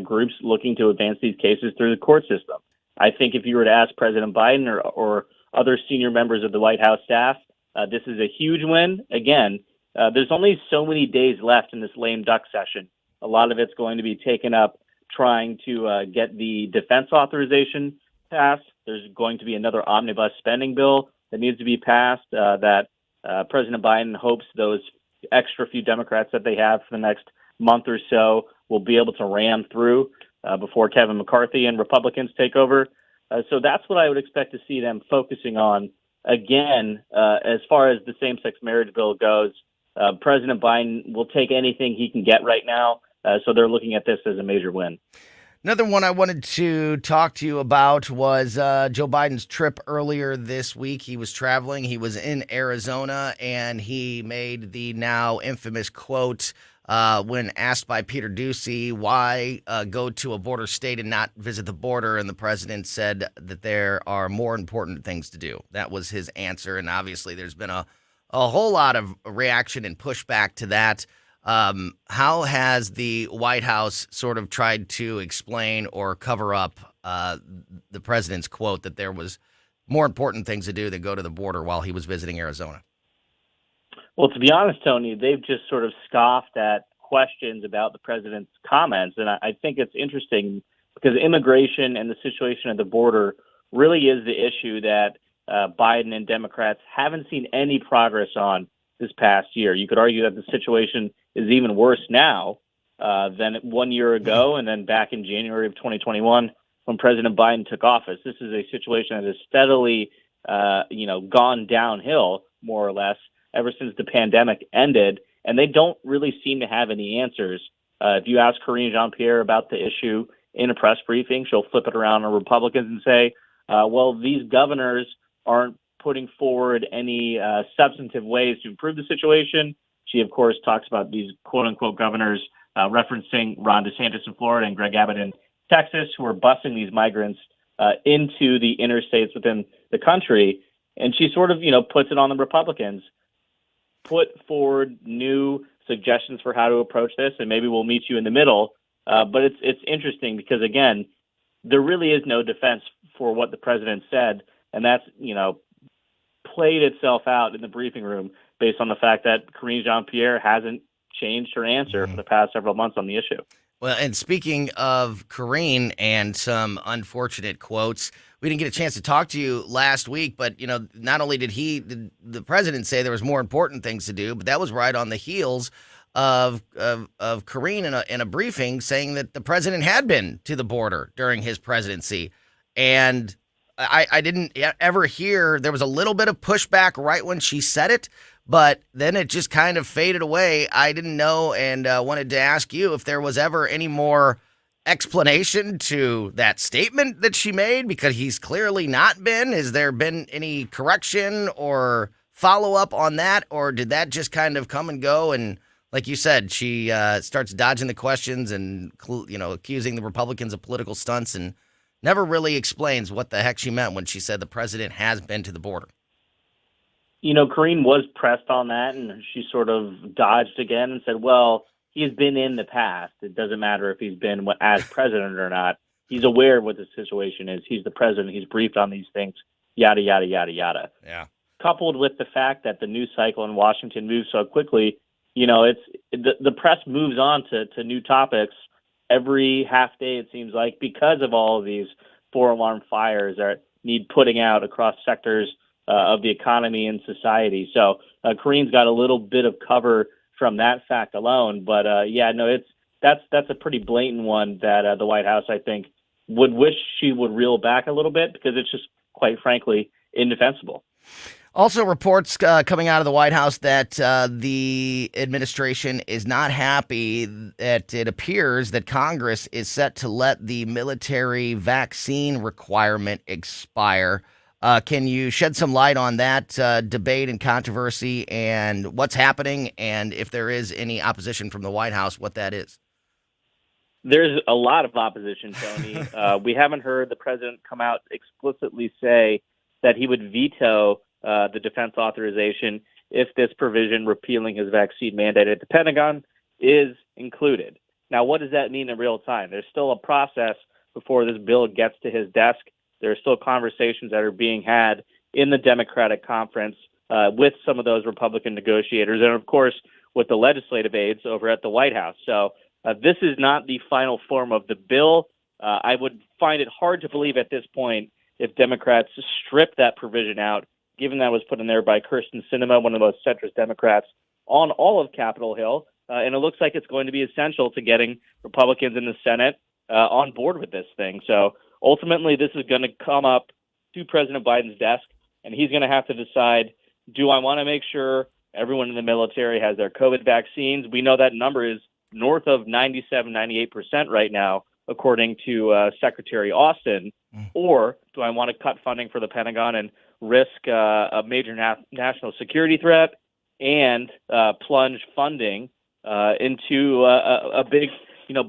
Speaker 18: groups looking to advance these cases through the court system. I think if you were to ask President Biden or other senior members of the White House staff, this is a huge win. Again, there's only so many days left in this lame duck session. A lot of it's going to be taken up trying to get the defense authorization passed. There's going to be another omnibus spending bill that needs to be passed that President Biden hopes those extra few Democrats that they have for the next month or so will be able to ram through before Kevin McCarthy and Republicans take over. So that's what I would expect to see them focusing on. Again, as far as the same-sex marriage bill goes, President Biden will take anything he can get right now. So they're looking at this as a major win.
Speaker 9: Another one I wanted to talk to you about was Joe Biden's trip earlier this week. He was traveling. He was in Arizona, and he made the now infamous quote when asked by Peter Doocy, why go to a border state and not visit the border? And the president said that there are more important things to do. That was his answer, and obviously there's been a whole lot of reaction and pushback to that. How has the White House sort of tried to explain or cover up the president's quote that there was more important things to do than go to the border while he was visiting Arizona?
Speaker 18: Well, to be honest, Tony, they've just sort of scoffed at questions about the president's comments. And I think it's interesting because immigration and the situation at the border really is the issue that Biden and Democrats haven't seen any progress on this past year. You could argue that the situation is even worse now than 1 year ago and then back in January of 2021 when President Biden took office. This is a situation that has steadily, gone downhill, more or less, ever since the pandemic ended, and they don't really seem to have any answers. If you ask Karine Jean-Pierre about the issue in a press briefing, she'll flip it around on Republicans and say, well, these governors aren't putting forward any substantive ways to improve the situation. She, of course, talks about these quote-unquote governors referencing Ron DeSantis in Florida and Greg Abbott in Texas, who are busing these migrants into the interstates within the country. And she sort of, puts it on the Republicans. Put forward new suggestions for how to approach this, and maybe we'll meet you in the middle. But it's interesting because, again, there really is no defense for what the president said, and that's, played itself out in the briefing room based on the fact that Karine Jean-Pierre hasn't changed her answer for the past several months on the issue.
Speaker 9: Well, and speaking of Karine and some unfortunate quotes, we didn't get a chance to talk to you last week, but, not only did the president say there was more important things to do, but that was right on the heels of Karine in a briefing saying that the president had been to the border during his presidency. And I didn't ever hear, there was a little bit of pushback right when she said it, but then it just kind of faded away. I didn't know and wanted to ask you if there was ever any more explanation to that statement that she made, because he's clearly not been. Has there been any correction or follow-up on that, or did that just kind of come and go? And like you said, she starts dodging the questions and, accusing the Republicans of political stunts and never really explains what the heck she meant when she said the president has been to the border.
Speaker 18: Karine was pressed on that, and she sort of dodged again and said, well, he has been in the past. It doesn't matter if he's been as president or not. He's aware of what the situation is. He's the president. He's briefed on these things. yada, yada, yada, yada.
Speaker 9: Yeah.
Speaker 18: Coupled with the fact that the news cycle in Washington moves so quickly, the press moves on to new topics every half day, it seems like, because of all of these four-alarm fires that need putting out across sectors of the economy and society. So Kareen's got a little bit of cover from that fact alone. But that's a pretty blatant one that the White House, I think, would wish she would reel back a little bit, because it's just, quite frankly, indefensible.
Speaker 9: Also, reports coming out of the White House that the administration is not happy that it appears that Congress is set to let the military vaccine requirement expire. Can you shed some light on that debate and controversy and what's happening, and if there is any opposition from the White House, what that is?
Speaker 18: There's a lot of opposition, Tony. We haven't heard the president come out explicitly say that he would veto the defense authorization if this provision repealing his vaccine mandate at the Pentagon is included. Now, what does that mean in real time? There's still a process before this bill gets to his desk. There are still conversations that are being had in the Democratic conference with some of those Republican negotiators, and of course with the legislative aides over at the White House. So this is not the final form of the bill. I would find it hard to believe at this point if Democrats strip that provision out, given that was put in there by Kyrsten Sinema, one of the most centrist Democrats on all of Capitol Hill. And it looks like it's going to be essential to getting Republicans in the Senate on board with this thing. So ultimately, this is going to come up to President Biden's desk, and he's going to have to decide, do I want to make sure everyone in the military has their COVID vaccines? We know that number is north of 97, 98% right now, according to Secretary Austin. Or do I want to cut funding for the Pentagon and risk a major national security threat and plunge funding into a big,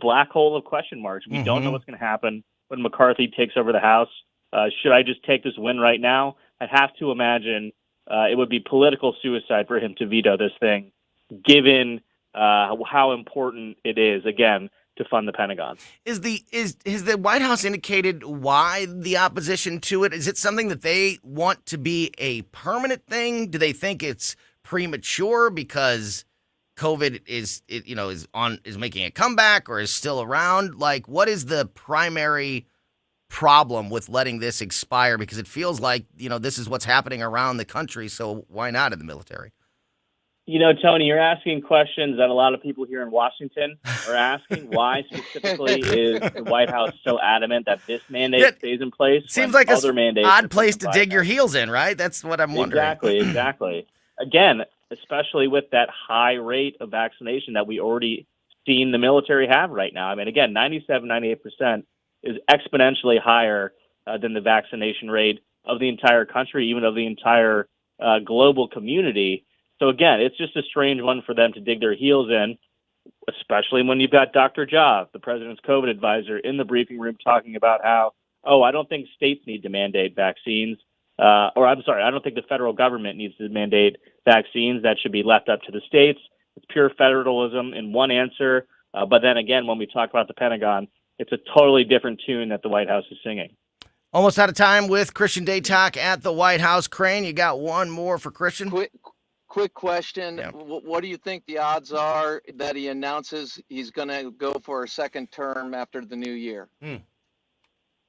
Speaker 18: black hole of question marks? We don't know what's going to happen when McCarthy takes over the House. Should I just take this win right now? I'd have to imagine it would be political suicide for him to veto this thing, given how important it is, again, to fund the Pentagon.
Speaker 9: Has the White House indicated why the opposition to it? Is it something that they want to be a permanent thing? Do they think it's premature because COVID is making a comeback or is still around? Like, what is the primary problem with letting this expire? Because it feels like, this is what's happening around the country, so why not in the military?
Speaker 18: Tony, you're asking questions that a lot of people here in Washington are asking. Why specifically is the White House so adamant that this mandate stays in place?
Speaker 9: Seems like
Speaker 18: other mandates
Speaker 9: odd place to dig your heels in, right? That's what I'm wondering.
Speaker 18: Exactly. Again, especially with that high rate of vaccination that we already seen the military have right now. I mean, again, 97, 98% is exponentially higher than the vaccination rate of the entire country, even of the entire global community. So again, it's just a strange one for them to dig their heels in, especially when you've got Dr. Jha, the president's COVID advisor, in the briefing room talking about how, I don't think states need to mandate vaccines. I don't think the federal government needs to mandate vaccines. That should be left up to the states. It's pure federalism in one answer. But then again, when we talk about the Pentagon, it's a totally different tune that the White House is singing.
Speaker 9: Almost out of time with Christian Day Talk at the White House. Crane, you got one more for Christian?
Speaker 10: Quick question. Yeah. What do you think the odds are that he announces he's going to go for a second term after the new year?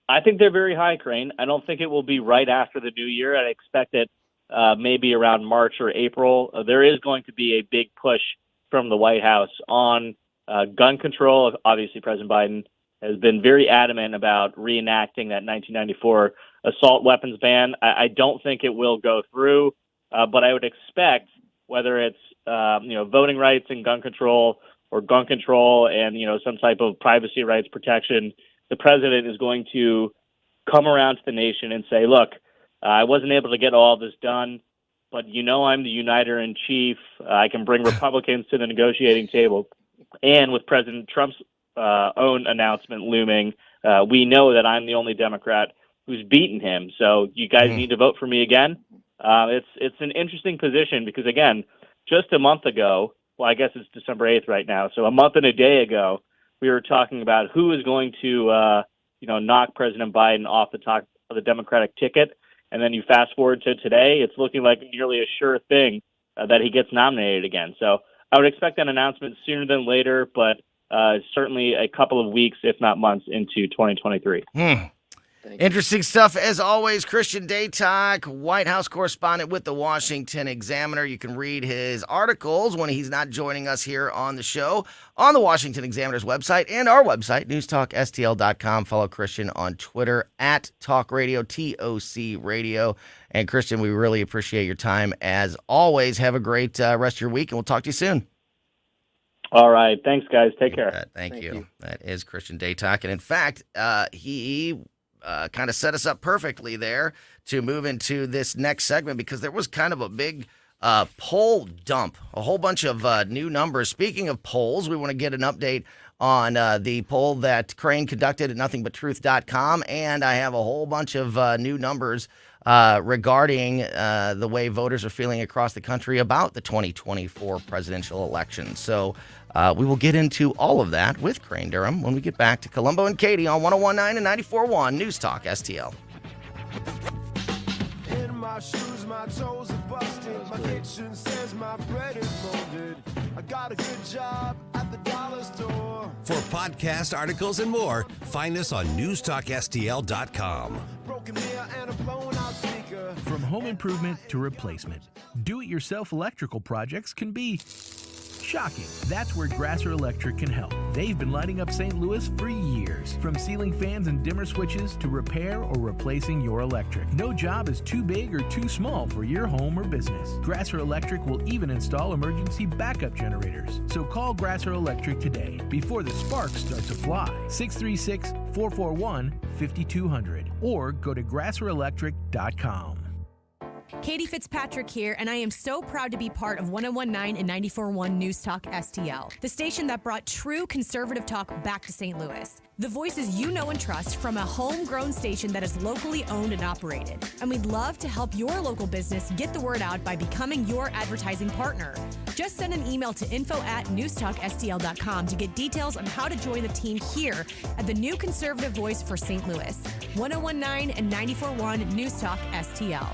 Speaker 18: I think they're very high, Crane. I don't think it will be right after the new year. I expect it maybe around March or April. There is going to be a big push from the White House on gun control. Obviously, President Biden has been very adamant about reenacting that 1994 assault weapons ban. I don't think it will go through. But I would expect, whether it's voting rights and gun control, or gun control and some type of privacy rights protection, the president is going to come around to the nation and say, "Look, I wasn't able to get all this done, but I'm the uniter in chief. I can bring Republicans to the negotiating table." And with President Trump's own announcement looming, we know that I'm the only Democrat who's beaten him. So you guys need to vote for me again. It's an interesting position because, again, just a month ago, well, I guess it's December 8th right now, so a month and a day ago, we were talking about who is going to, knock President Biden off the top of the Democratic ticket, And then you fast forward to today, it's looking like nearly a sure thing that he gets nominated again. So I would expect an announcement sooner than later, but certainly a couple of weeks, if not months, into 2023.
Speaker 9: Interesting stuff as always. Christian Daytalk, White House correspondent with the Washington Examiner. You can read his articles when he's not joining us here on the show on the Washington Examiner's website and our website, newstalkstl.com. Follow Christian on Twitter at Talk Radio, TOC Radio. And Christian, we really appreciate your time as always. Have a great rest of your week, and we'll talk to you soon.
Speaker 18: All right. Thanks, guys. Take care.
Speaker 9: Thank you. That is Christian Daytalk. And in fact, he kind of set us up perfectly there to move into this next segment because there was kind of a big poll dump, a whole bunch of new numbers. Speaking of polls, we want to get an update on the poll that Crane conducted at nothingbutTruth.com, and I have a whole bunch of new numbers regarding the way voters are feeling across the country about the 2024 presidential election. So we will get into all of that with Crane Durham when we get back to Colombo and Katie on 101.9 and 94.1 News Talk STL.
Speaker 8: In my shoes, my toes are busted. My kitchen says my bread is molded. I got a good job at the dollar store.
Speaker 3: For podcast articles and more, find us on newstalkstl.com.
Speaker 8: Broken mirror and a blown out speaker.
Speaker 19: From home improvement to replacement, do-it-yourself electrical projects can be shocking. That's where Grasser Electric can help. They've been lighting up St. Louis for years. From ceiling fans and dimmer switches to repair or replacing your electric. No job is too big or too small for your home or business. Grasser Electric will even install emergency backup generators. So call Grasser Electric today before the sparks start to fly. 636-441-5200 or go to grasserelectric.com.
Speaker 20: Katie Fitzpatrick here, and I am so proud to be part of 101.9 and 94.1 News Talk STL, the station that brought true conservative talk back to St. Louis. The voices you know and trust from a homegrown station that is locally owned and operated. And we'd love to help your local business get the word out by becoming your advertising partner. Just send an email to info@newstalkstl.com to get details on how to join the team here at the new conservative voice for St. Louis. 101.9 and 94.1 News Talk STL.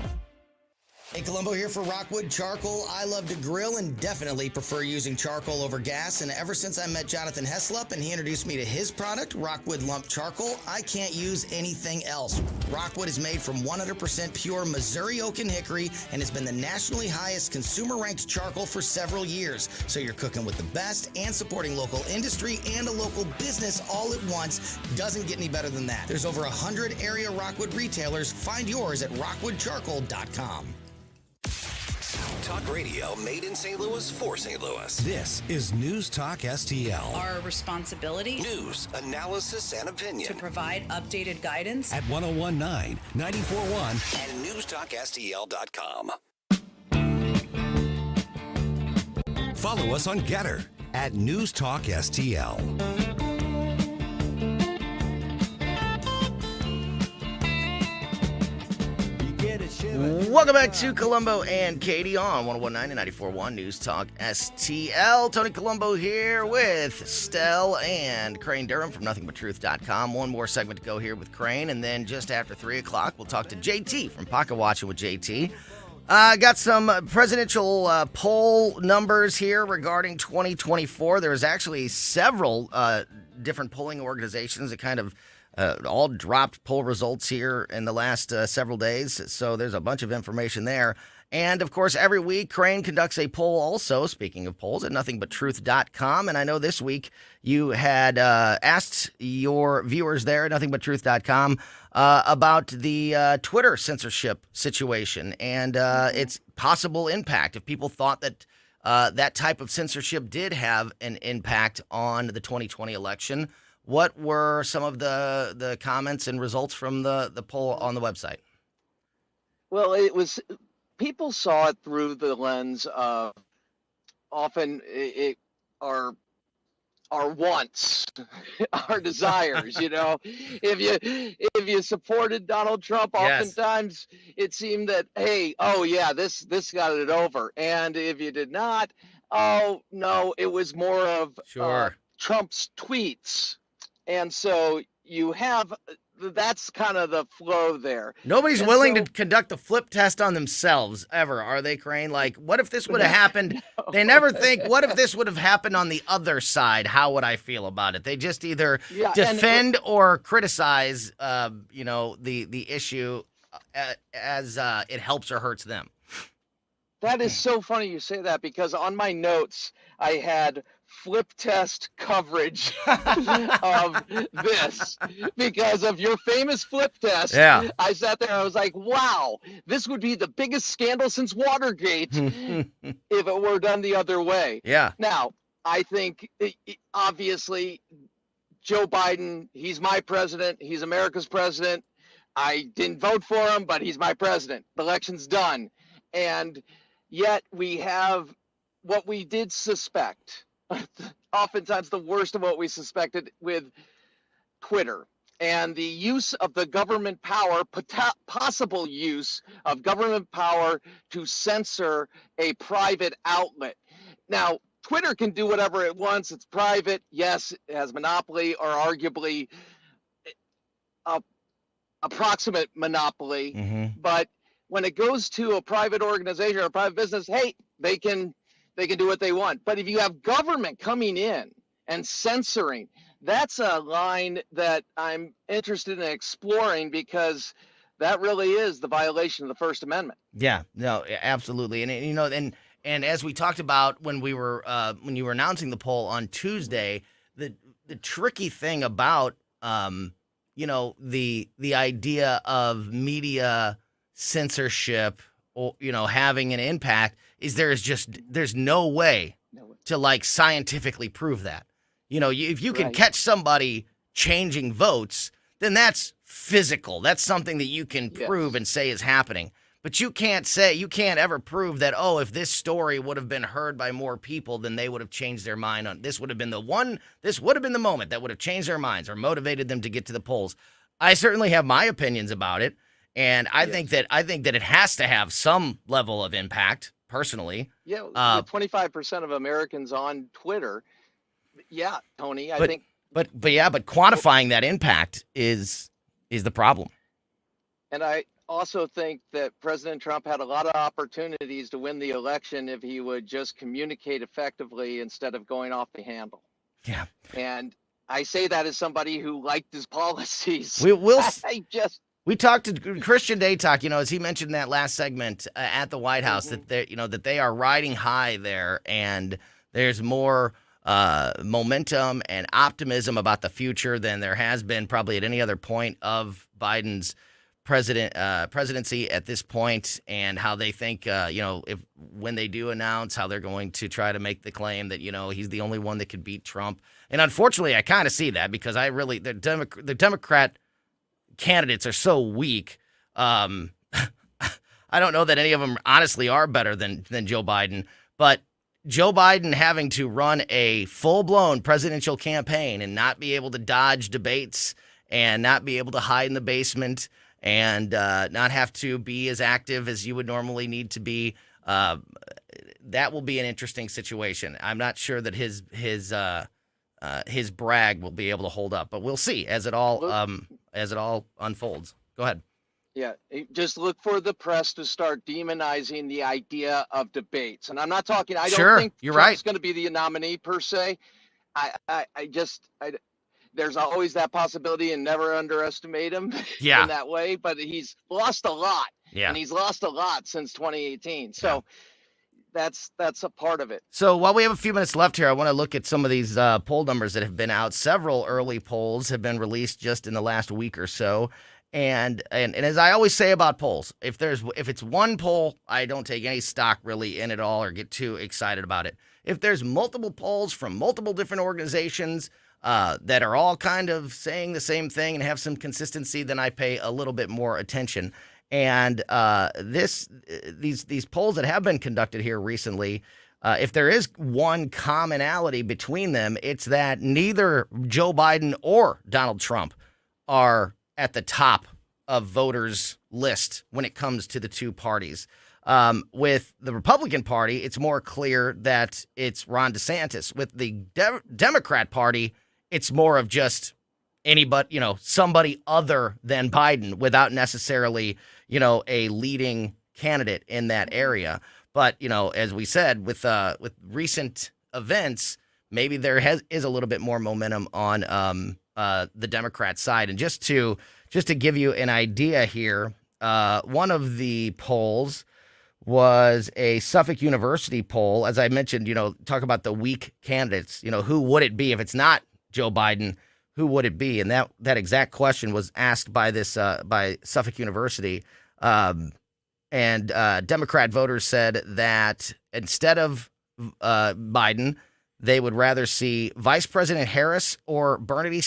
Speaker 9: Hey, Colombo here for Rockwood Charcoal. I love to grill and definitely prefer using charcoal over gas. And ever since I met Jonathan Heslop and he introduced me to his product, Rockwood Lump Charcoal, I can't use anything else. Rockwood is made from 100% pure Missouri oak and hickory and has been the nationally highest consumer-ranked charcoal for several years. So you're cooking with the best and supporting local industry and a local business all at once. Doesn't get any better than that. There's over 100 area Rockwood retailers. Find yours at rockwoodcharcoal.com.
Speaker 3: Talk radio made in St. Louis for St. Louis. This is News Talk STL.
Speaker 21: Our responsibility.
Speaker 3: News, analysis, and opinion.
Speaker 21: To provide updated guidance.
Speaker 3: At 101.9, 94.1, and newstalkstl.com. Follow us on Getter at News Talk STL.
Speaker 9: Welcome back to Colombo and Katie on 101.9 and 94.1 News Talk STL. Tony Colombo here with Stell and Crane Durham from nothingbutTruth.com. One more segment to go here with Crane, and then just after 3 o'clock, we'll talk to JT from Pocket Watching with JT. Got some presidential poll numbers here regarding 2024. There's actually several different polling organizations that kind of all dropped poll results here in the last several days. So there's a bunch of information there. And, of course, every week, Crane conducts a poll also, speaking of polls, at nothingbutTruth.com. And I know this week you had asked your viewers there at nothingbutTruth.com about the Twitter censorship situation and its possible impact. If people thought that that type of censorship did have an impact on the 2020 election, what were some of the comments and results from the poll on the website?
Speaker 10: Well, it was people saw it through the lens of often our wants, our desires. You know, if you supported Donald Trump, oftentimes it seemed that this got it over, and if you did not, oh no, it was more of Trump's tweets. And so you have that's kind of the flow there.
Speaker 9: Nobody's
Speaker 10: And
Speaker 9: willing
Speaker 10: so-
Speaker 9: to conduct a flip test on themselves ever, are they, Crane? Like, what if this would have happened? They never think, what if this would have happened on the other side? How would I feel about it? They just either
Speaker 10: Yeah, and-
Speaker 9: defend or criticize, the issue as it helps or hurts them.
Speaker 10: That is so funny you say that, because on my notes I had flip test coverage of this because of your famous flip test.
Speaker 9: Yeah.
Speaker 10: I sat there and I was like, wow, this would be the biggest scandal since Watergate if it were done the other way.
Speaker 9: Yeah.
Speaker 10: Now, I think obviously Joe Biden, he's my president. He's America's president. I didn't vote for him, but he's my president. The election's done. And yet we have what we did suspect, oftentimes the worst of what we suspected with Twitter and the use of the government power, possible use of government power to censor a private outlet. Now, Twitter can do whatever it wants. It's private. Yes, it has monopoly or arguably approximate monopoly. But when it goes to a private organization or a private business, hey, they can do what they want. But if you have government coming in and censoring, that's a line that I'm interested in exploring, because that really is the violation of the First Amendment.
Speaker 9: Yeah, no, absolutely. And as we talked about when you were announcing the poll on Tuesday, the tricky thing about the idea of media censorship or having an impact is there's no way to scientifically prove that. If you can catch somebody changing votes, then that's physical. That's something that you can prove and say is happening. But you can't ever prove that, if this story would have been heard by more people, then they would have changed their mind on this would have been the moment that would have changed their minds or motivated them to get to the polls. I certainly have my opinions about it. And I think that it has to have some level of impact, personally.
Speaker 10: Yeah, 25% of Americans on Twitter. Yeah, Tony, I think.
Speaker 9: But quantifying that impact is the problem.
Speaker 10: And I also think that President Trump had a lot of opportunities to win the election if he would just communicate effectively instead of going off the handle.
Speaker 9: Yeah.
Speaker 10: And I say that as somebody who liked his policies.
Speaker 9: We talked to Christian Day Talk, as he mentioned in that last segment at the White House, that they are riding high there, and there's more momentum and optimism about the future than there has been probably at any other point of Biden's presidency at this point, and how they think, when they do announce how they're going to try to make the claim that, he's the only one that could beat Trump. And unfortunately, I kind of see that, because the Democrat candidates are so weak. I don't know that any of them honestly are better than Joe Biden, but Joe Biden having to run a full-blown presidential campaign and not be able to dodge debates and not be able to hide in the basement and not have to be as active as you would normally need to be, that will be an interesting situation. I'm not sure that his brag will be able to hold up, but we'll see as it all unfolds. Go ahead.
Speaker 10: Yeah, just look for the press to start demonizing the idea of debates. And I'm not talking, I don't think
Speaker 9: you're
Speaker 10: Trump's
Speaker 9: right.
Speaker 10: going to be the nominee per se. There's always that possibility, and never underestimate him in that way. But he's lost a lot, and he's lost a lot since 2018. So that's a part of it.
Speaker 9: So while we have a few minutes left here, I want to look at some of these poll numbers that have been out. Several early polls have been released just in the last week or so. And as I always say about polls, if it's one poll, I don't take any stock really in it all or get too excited about it. If there's multiple polls from multiple different organizations that are all kind of saying the same thing and have some consistency, then I pay a little bit more attention. And these polls that have been conducted here recently, if there is one commonality between them, it's that neither Joe Biden or Donald Trump are at the top of voters' list when it comes to the two parties. With the Republican Party, it's more clear that it's Ron DeSantis. With the Democrat Party, it's more of just anybody, somebody other than Biden without necessarily, a leading candidate in that area. But, as we said, with recent events, maybe there is a little bit more momentum on the Democrat side. And just to give you an idea here, one of the polls was a Suffolk University poll. As I mentioned, talk about the weak candidates. Who would it be if it's not Joe Biden? Who would it be? And that exact question was asked by by Suffolk University. And Democrat voters said that instead of Biden, they would rather see Vice President Harris or Bernie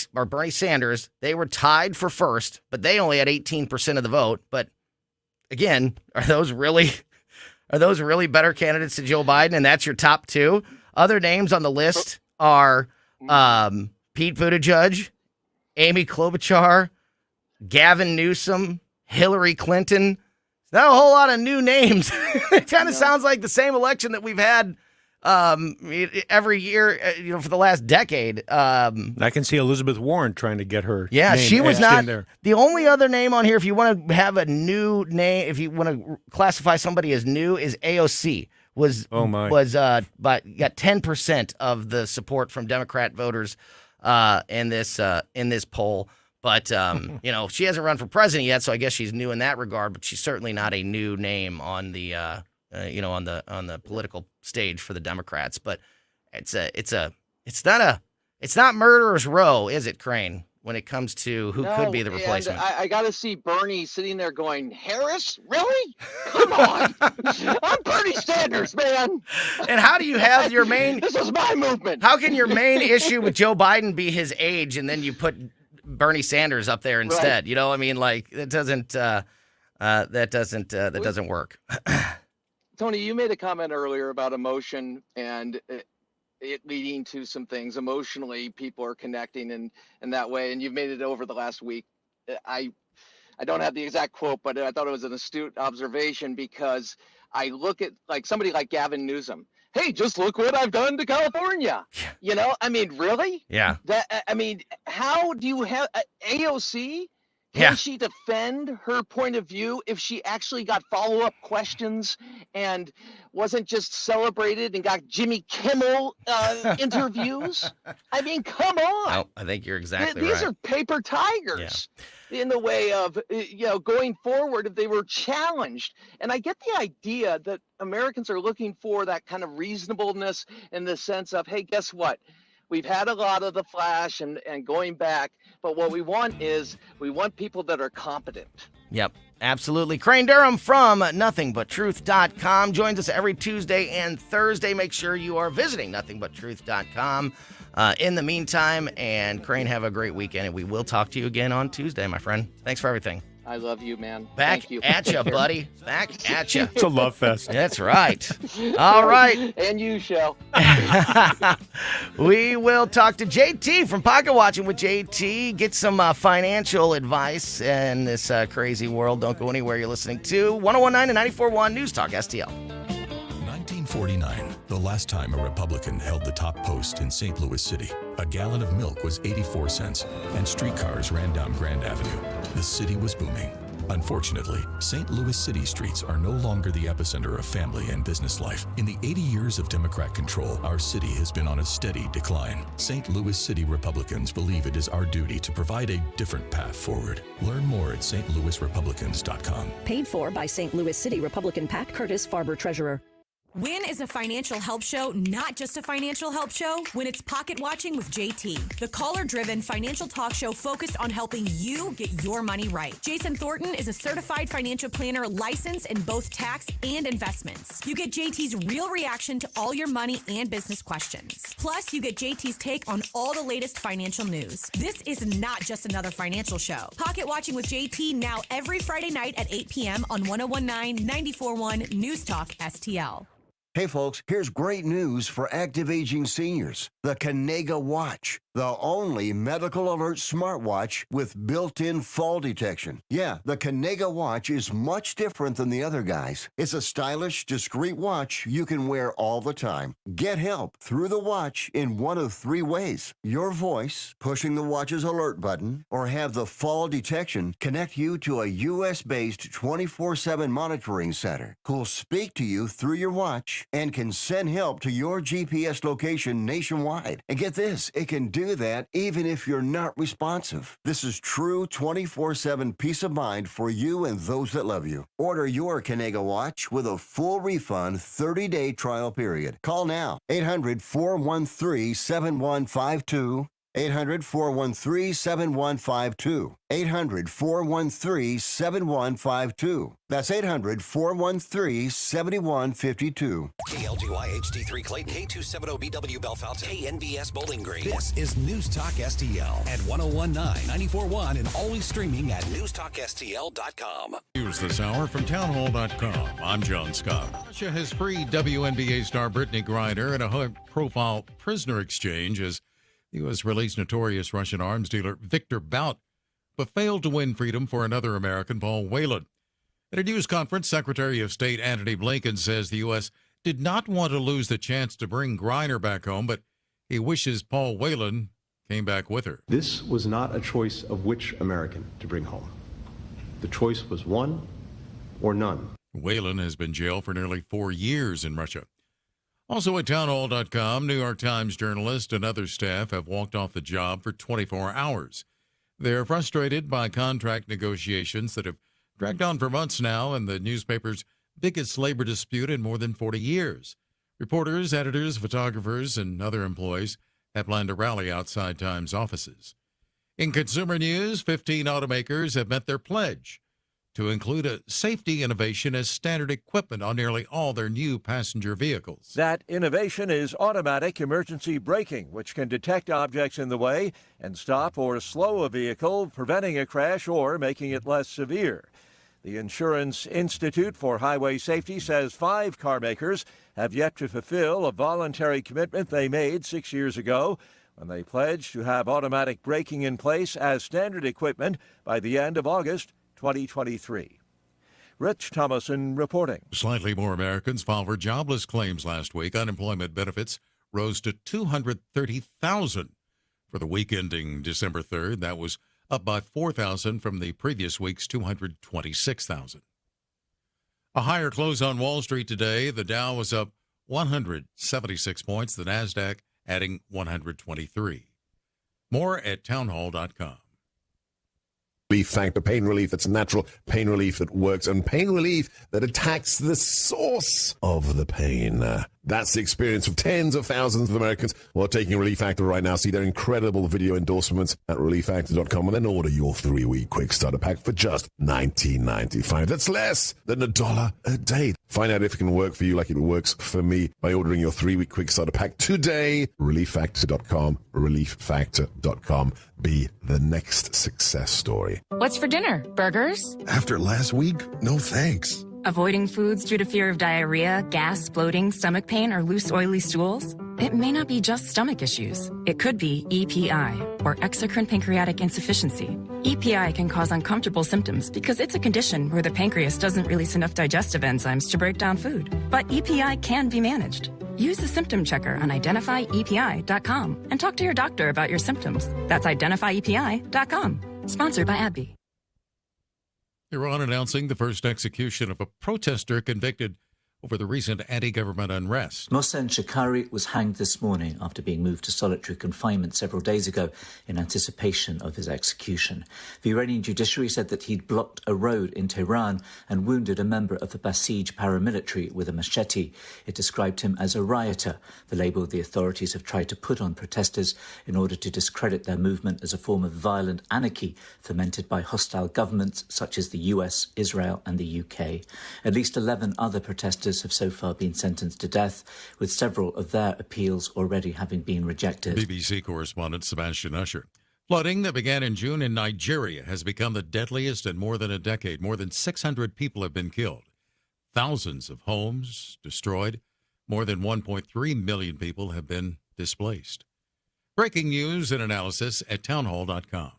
Speaker 9: Sanders. They were tied for first, but they only had 18% of the vote. But again, are those really better candidates than Joe Biden? And that's your top two. Other names on the list are Pete Buttigieg, Amy Klobuchar, Gavin Newsom, Hillary Clinton. Not a whole lot of new names. It kind of sounds like the same election that we've had every year, for the last decade.
Speaker 1: I can see Elizabeth Warren trying to get her.
Speaker 9: Yeah,
Speaker 1: name
Speaker 9: she was
Speaker 1: etched
Speaker 9: not
Speaker 1: in there.
Speaker 9: the only other name on here. If you want to have a new name, if you want to classify somebody as new, is AOC. But got 10% of the support from Democrat voters in this poll. But she hasn't run for president yet, so I guess she's new in that regard. But she's certainly not a new name on the on the political stage for the Democrats. But it's not murderer's row, is it, Crane? When it comes to who could be the replacement.
Speaker 10: And I got to see Bernie sitting there going, Harris? Really? Come on. I'm Bernie Sanders, man.
Speaker 9: And how do you have your main...
Speaker 10: This is my movement.
Speaker 9: How can your main issue with Joe Biden be his age and then you put Bernie Sanders up there instead? Right. Like, that doesn't work.
Speaker 10: Tony, you made a comment earlier about emotion and it leading to some things emotionally. People are connecting in that way, and you've made it over the last week. I don't have the exact quote, but I thought it was an astute observation, because I look at somebody like Gavin Newsom. Hey, just look what I've done to California. Really?
Speaker 9: Yeah.
Speaker 10: How do you have AOC? Can she defend her point of view if she actually got follow-up questions and wasn't just celebrated and got Jimmy Kimmel interviews? Come on.
Speaker 9: No, I think you're exactly
Speaker 10: right.
Speaker 9: These
Speaker 10: are paper tigers in the way of, going forward if they were challenged. And I get the idea that Americans are looking for that kind of reasonableness in the sense of, hey, guess what? We've had a lot of the flash and going back, but what we want people that are competent.
Speaker 9: Yep, absolutely. Crane Durham from NothingButTruth.com joins us every Tuesday and Thursday. Make sure you are visiting NothingButTruth.com in the meantime. And Crane, have a great weekend, and we will talk to you again on Tuesday, my friend. Thanks for everything.
Speaker 10: I love you, man.
Speaker 9: Back
Speaker 10: Thank you.
Speaker 9: at you, buddy. Back at you.
Speaker 1: It's a love fest.
Speaker 9: That's right. All right.
Speaker 10: And you, Shell.
Speaker 9: We will talk to JT from Pocket Watching with JT. Get some financial advice in this crazy world. Don't go anywhere. You're listening to 1019 and 94.1 News Talk STL.
Speaker 2: 1949, the last time a Republican held the top post in St. Louis City. A gallon of milk was 84 cents, and streetcars ran down Grand Avenue. The city was booming. Unfortunately, St. Louis City streets are no longer the epicenter of family and business life. In the 80 years of Democrat control, our city has been on a steady decline. St. Louis City Republicans believe it is our duty to provide a different path forward. Learn more at stlouisrepublicans.com.
Speaker 22: Paid for by St. Louis City Republican Pat Curtis, Farber Treasurer.
Speaker 20: When is a financial help show not just a financial help show? When it's Pocket Watching with JT, the caller-driven financial talk show focused on helping you get your money right. Jason Thornton is a certified financial planner licensed in both tax and investments. You get JT's real reaction to all your money and business questions. Plus, you get JT's take on all the latest financial news. This is not just another financial show. Pocket Watching with JT now every Friday night at 8 p.m. on 1019 94.1 News Talk STL.
Speaker 23: Hey folks, here's great news for active aging seniors. The Canega Watch.
Speaker 6: the only medical alert smartwatch with built-in fall detection. Yeah, the Kanega watch is much different than the other guys. It's a stylish, discreet watch you can wear all the time. Get help through the watch in one of three ways. Your voice, pushing the watch's alert button, or have the fall detection connect you to a U.S.-based 24/7 monitoring center who'll speak to you through your watch and can send help to your GPS location nationwide. And get this, it can do that even if you're not responsive. This is true 24/7 peace of mind for you and those that love you. Order your Kanega watch with a full refund 30-day trial period. Call now, 800-413-7152. 800-413-7152. 800-413-7152. That's 800-413-7152.
Speaker 3: KLGY HD3 Clayton, K270BW Bellefonte, KNBS Bowling Green. This is News Talk STL at 1019, 94.1, and always streaming at newstalkstl.com.
Speaker 7: News this hour from townhall.com. I'm John Scott. Russia has freed WNBA star Brittany Griner in a high-profile prisoner exchange as the U.S. released notorious Russian arms dealer Victor Bout, but failed to win freedom for another American, Paul Whelan. At a news conference, Secretary of State Antony Blinken says the U.S. did not want to lose the chance to bring Griner back home, but he wishes Paul Whelan came back with her.
Speaker 23: This was not a choice of which American to bring home. The choice was one or none.
Speaker 7: Whelan has been jailed for nearly 4 years in Russia. Also at townhall.com, New York Times journalist and other staff have walked off the job for 24 hours. They're frustrated by contract negotiations that have dragged on for months now and the newspaper's biggest labor dispute in more than 40 years. Reporters, editors, photographers, and other employees have planned a rally outside Times offices. In consumer news, 15 automakers have met their pledge to include a safety innovation as standard equipment on nearly all their new passenger vehicles.
Speaker 24: That innovation is automatic emergency braking, which can detect objects in the way and stop or slow a vehicle, preventing a crash or making it less severe. The Insurance Institute for Highway Safety says 5 car makers have yet to fulfill a voluntary commitment they made 6 years ago when they pledged to have automatic braking in place as standard equipment by the end of August 2023. Rich Thomason reporting.
Speaker 7: Slightly more Americans filed for jobless claims last week. Unemployment benefits rose to 230,000 for the week ending December 3rd. That was up by 4,000 from the previous week's 226,000. A higher close on Wall Street today. The Dow was up 176 points. The NASDAQ adding 123. More at townhall.com.
Speaker 25: Relief Factor, pain relief that's natural, pain relief that works, and pain relief that attacks the source of the pain. That's the experience of tens of thousands of Americans who are taking Relief Factor right now. See their incredible video endorsements at relieffactor.com and then order your 3-week quick starter pack for just $19.95. That's less than $1 a day. Find out if it can work for you like it works for me by ordering your 3-week quick starter pack today. relieffactor.com, relieffactor.com. Be the next success story.
Speaker 26: What's for dinner? Burgers?
Speaker 25: After last week, no thanks.
Speaker 26: Avoiding foods due to fear of diarrhea, gas, bloating, stomach pain, or loose, oily stools? It may not be just stomach issues. It could be EPI, or exocrine pancreatic insufficiency. EPI can cause uncomfortable symptoms because it's a condition where the pancreas doesn't release enough digestive enzymes to break down food. But EPI can be managed. Use the symptom checker on identifyepi.com and talk to your doctor about your symptoms. That's identifyepi.com. Sponsored by AbbVie.
Speaker 7: Iran announcing the first execution of a protester convicted over the recent anti-government unrest.
Speaker 27: Mohsen Shakari was hanged this morning after being moved to solitary confinement several days ago in anticipation of his execution. The Iranian judiciary said that he'd blocked a road in Tehran and wounded a member of the Basij paramilitary with a machete. It described him as a rioter, the label the authorities have tried to put on protesters in order to discredit their movement as a form of violent anarchy fomented by hostile governments such as the US, Israel and the UK. At least 11 other protesters have so far been sentenced to death, with several of their appeals already having been rejected.
Speaker 7: BBC correspondent Sebastian Usher. Flooding that began in June in Nigeria has become the deadliest in more than a decade. More than 600 people have been killed. Thousands of homes destroyed. More than 1.3 million people have been displaced. Breaking news and analysis at townhall.com.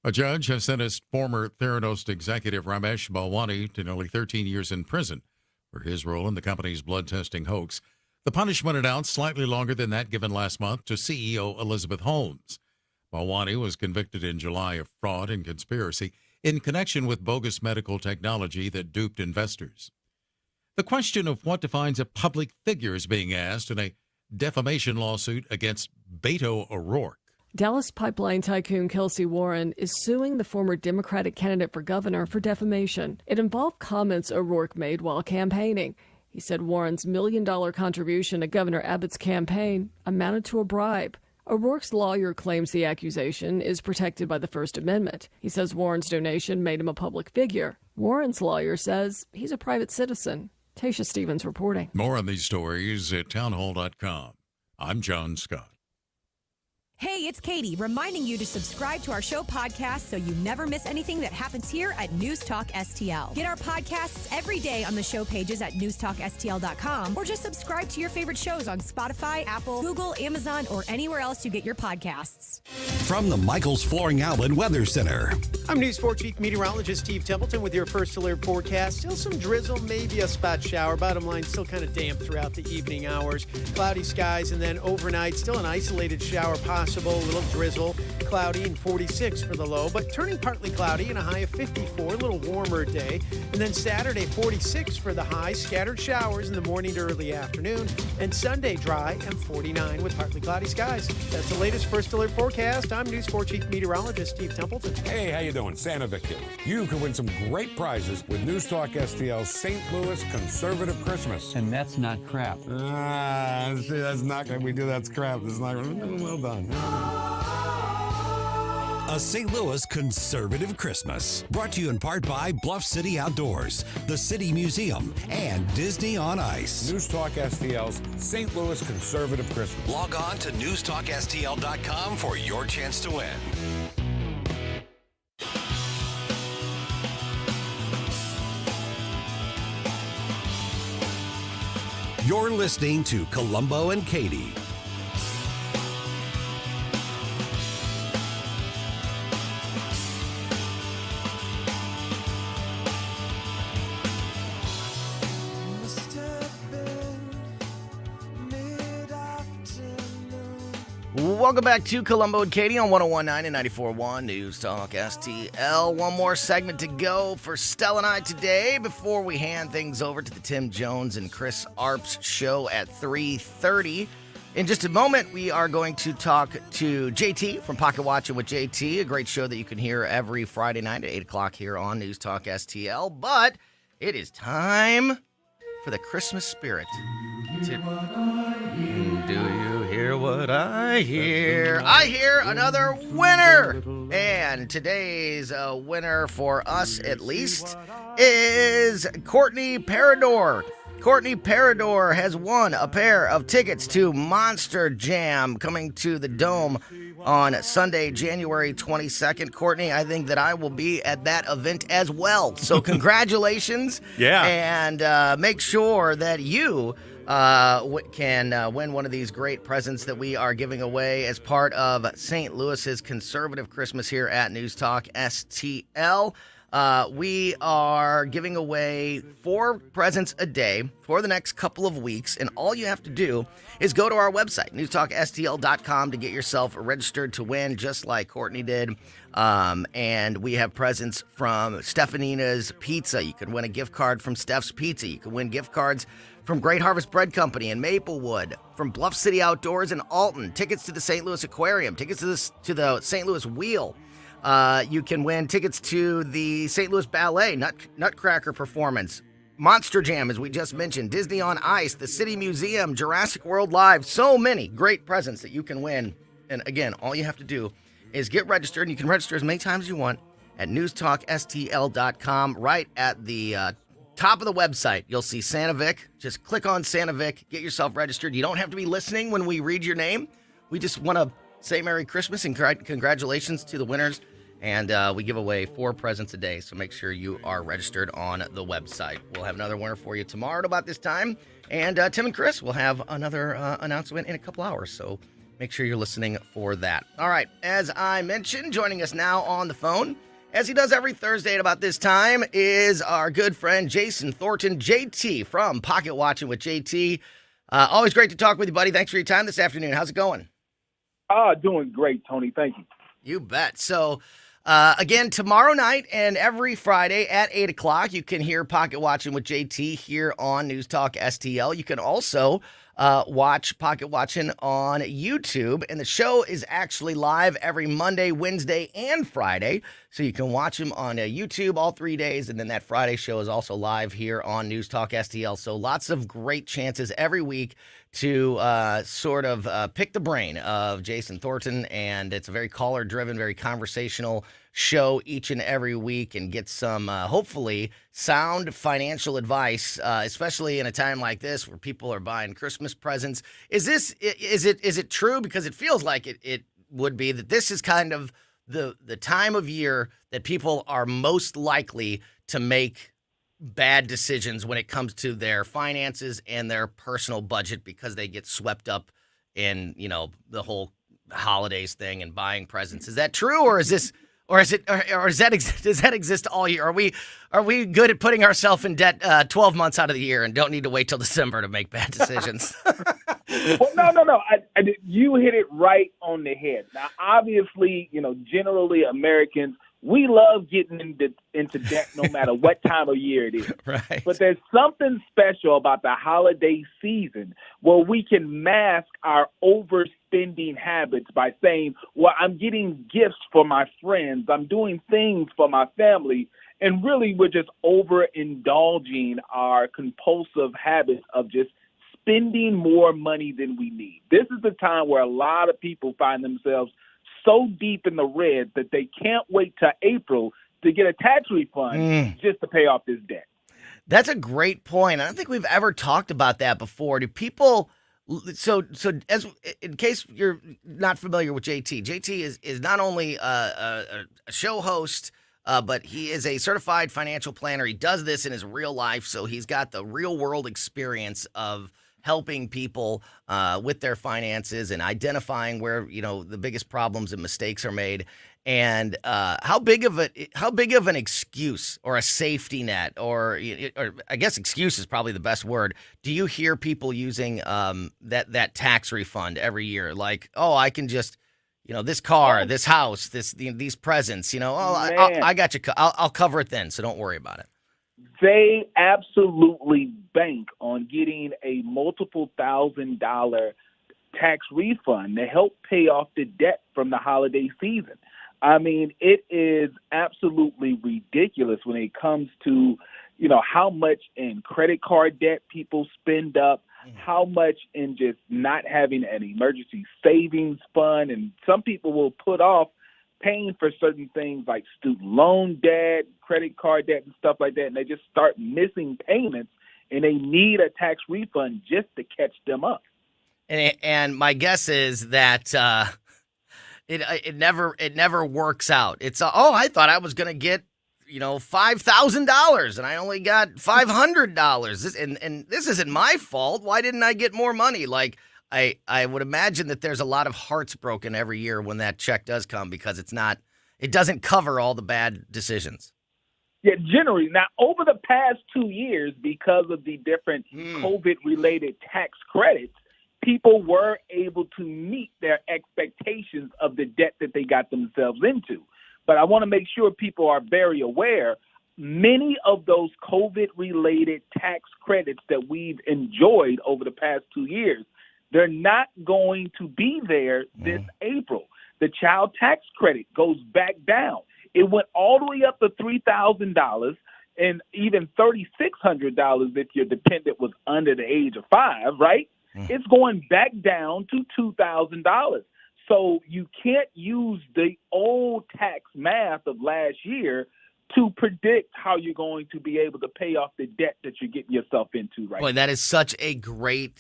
Speaker 7: A judge has sentenced former Theranos executive Ramesh Balwani to nearly 13 years in prison for his role in the company's blood testing hoax. The punishment announced slightly longer than that given last month to CEO Elizabeth Holmes. Balwani was convicted in July of fraud and conspiracy in connection with bogus medical technology that duped investors. The question of what defines a public figure is being asked in a defamation lawsuit against Beto O'Rourke.
Speaker 4: Dallas pipeline tycoon Kelsey Warren is suing the former Democratic candidate for governor for defamation. It involved comments O'Rourke made while campaigning. He said Warren's $1 million contribution to Governor Abbott's campaign amounted to a bribe. O'Rourke's lawyer claims the accusation is protected by the First Amendment. He says Warren's donation made him a public figure. Warren's lawyer says he's a private citizen. Tasha Stevens reporting.
Speaker 7: More on these stories at townhall.com. I'm John Scott.
Speaker 20: Hey, it's Katie, reminding you to subscribe to our show podcast so you never miss anything that happens here at News Talk STL. Get our podcasts every day on the show pages at newstalkstl.com, or just subscribe to your favorite shows on Spotify, Apple, Google, Amazon, or anywhere else you get your podcasts.
Speaker 3: From the Michaels Flooring Outlet Weather Center.
Speaker 5: I'm News 4 Chief Meteorologist Steve Templeton with your first alert forecast. Still some drizzle, maybe a spot shower. Bottom line, still kind of damp throughout the evening hours. Cloudy skies, and then overnight, still an isolated shower possible. A little drizzle, cloudy, and 46 for the low, but turning partly cloudy and a high of 54, a little warmer day. And then Saturday, 46 for the high, scattered showers in the morning to early afternoon, and Sunday dry and 49 with partly cloudy skies. That's the latest first alert forecast. I'm News 4 Chief Meteorologist Steve Templeton.
Speaker 11: Hey, how you doing? Santa Vic here. You can win some great prizes with News Talk STL's St. Louis Conservative Christmas.
Speaker 12: And that's not crap.
Speaker 11: See, that's not, we do that's crap. That's not, well done.
Speaker 3: A St. Louis Conservative Christmas. Brought to you in part by Bluff City Outdoors, the City Museum, and Disney on Ice.
Speaker 11: News Talk STL's St. Louis Conservative Christmas.
Speaker 3: Log on to newstalkstl.com for your chance to win. You're listening to Colombo and Katie.
Speaker 9: Welcome back to Colombo and Katie on 101.9 and 94.1 News Talk STL. One more segment to go for Stella and I today before we hand things over to the Tim Jones and Chris Arps show at 3:30. In just a moment, we are going to talk to JT from Pocket Watching with JT, a great show that you can hear every Friday night at 8 o'clock here on News Talk STL. But it is time for the Christmas spirit. Do you hear what I hear? I hear another winner! And today's winner, for us at least, is Courtney Parador. Courtney Parador has won a pair of tickets to Monster Jam coming to the Dome on Sunday, January 22nd. Courtney, I think that I will be at that event as well. So congratulations.
Speaker 1: Yeah.
Speaker 9: And make sure that you can win one of these great presents that we are giving away as part of St. Louis's Conservative Christmas here at News Talk STL. We are giving away 4 presents a day for the next couple of weeks, and all you have to do is go to our website, newstalkstl.com, to get yourself registered to win, just like Courtney did. And we have presents from Stefanina's Pizza. You can win a gift card from Steph's Pizza. You can win gift cards from Great Harvest Bread Company in Maplewood, from Bluff City Outdoors in Alton, tickets to the St. Louis Aquarium, tickets to the St. Louis Wheel. You can win tickets to the St. Louis Ballet Nutcracker performance, Monster Jam, as we just mentioned, Disney on Ice, the City Museum, Jurassic World Live. So many great presents that you can win. And again, all you have to do is get registered, and you can register as many times as you want at newstalkstl.com. Right at the top of the website, you'll see Santa Vic. Just click on Santa Vic, get yourself registered. You don't have to be listening when we read your name. We just want to say Merry Christmas and congratulations to the winners. And we give away 4 presents a day, so make sure you are registered on the website. We'll have another winner for you tomorrow at about this time. And Tim and Chris will have another announcement in a couple hours, so make sure you're listening for that. All right, as I mentioned, joining us now on the phone, as he does every Thursday at about this time, is our good friend Jason Thornton, JT from Pocket Watching with JT. Always great to talk with you, buddy. Thanks for your time this afternoon. How's it going?
Speaker 12: Doing great, Tony. Thank you.
Speaker 9: You bet. So, again, tomorrow night and every Friday at 8 o'clock, you can hear Pocket Watching with JT here on News Talk STL. You can also watch Pocket Watching on YouTube. And the show is actually live every Monday, Wednesday, and Friday. So you can watch them on YouTube all 3 days. And then that Friday show is also live here on News Talk STL. So lots of great chances every week to sort of pick the brain of Jason Thornton. And it's a very caller-driven, very conversational show each and every week, and get some, hopefully, sound financial advice, especially in a time like this where people are buying Christmas presents. Is it true? Because it feels like it would be that this is kind of the time of year that people are most likely to make bad decisions when it comes to their finances and their personal budget, because they get swept up in, the whole holidays thing and buying presents. Is that true, or is this, or is it, or does that exist all year? Are we good at putting ourselves in debt 12 months out of the year and don't need to wait till December to make bad decisions?
Speaker 12: Well, no. You hit it right on the head. Now, obviously, generally Americans, we love getting into debt no matter what time of year it is.
Speaker 9: Right.
Speaker 12: But there's something special about the holiday season where we can mask our overspending habits by saying, well, I'm getting gifts for my friends, I'm doing things for my family, and really we're just overindulging our compulsive habits of just spending more money than we need. This is the time where a lot of people find themselves so deep in the red that they can't wait till April to get a tax refund just to pay off this debt.
Speaker 9: That's a great point. I don't think we've ever talked about that before. Do people? So as in case you're not familiar with JT is not only a show host, but he is a certified financial planner. He does this in his real life, so he's got the real world experience of helping people with their finances and identifying where the biggest problems and mistakes are made. And how big of an excuse or a safety net, or I guess excuse is probably the best word, do you hear people using that tax refund every year? Like, oh, I can just this car, this house, these presents. I got you. I'll cover it then, so don't worry about it.
Speaker 12: They absolutely bank on getting a multiple $1,000 tax refund to help pay off the debt from the holiday season. I mean, it is absolutely ridiculous when it comes to, how much in credit card debt people spend up, how much in just not having an emergency savings fund. And some people will put off paying for certain things like student loan debt, credit card debt, and stuff like that, and they just start missing payments, and they need a tax refund just to catch them up.
Speaker 9: And my guess is that it never works out. It's I thought I was gonna get $5,000 and I only got $500. And this isn't my fault. Why didn't I get more money? Like, I would imagine that there's a lot of hearts broken every year when that check does come, because it doesn't cover all the bad decisions.
Speaker 12: Yeah, generally. Now, over the past 2 years, because of the different COVID-related tax credits, people were able to meet their expectations of the debt that they got themselves into. But I want to make sure people are very aware, many of those COVID-related tax credits that we've enjoyed over the past 2 years, they're not going to be there this April. The child tax credit goes back down. It went all the way up to $3,000 and even $3,600 if your dependent was under the age of 5, right? It's going back down to $2,000. So you can't use the old tax math of last year to predict how you're going to be able to pay off the debt that you're getting yourself into right now.
Speaker 9: Boy, that is such a great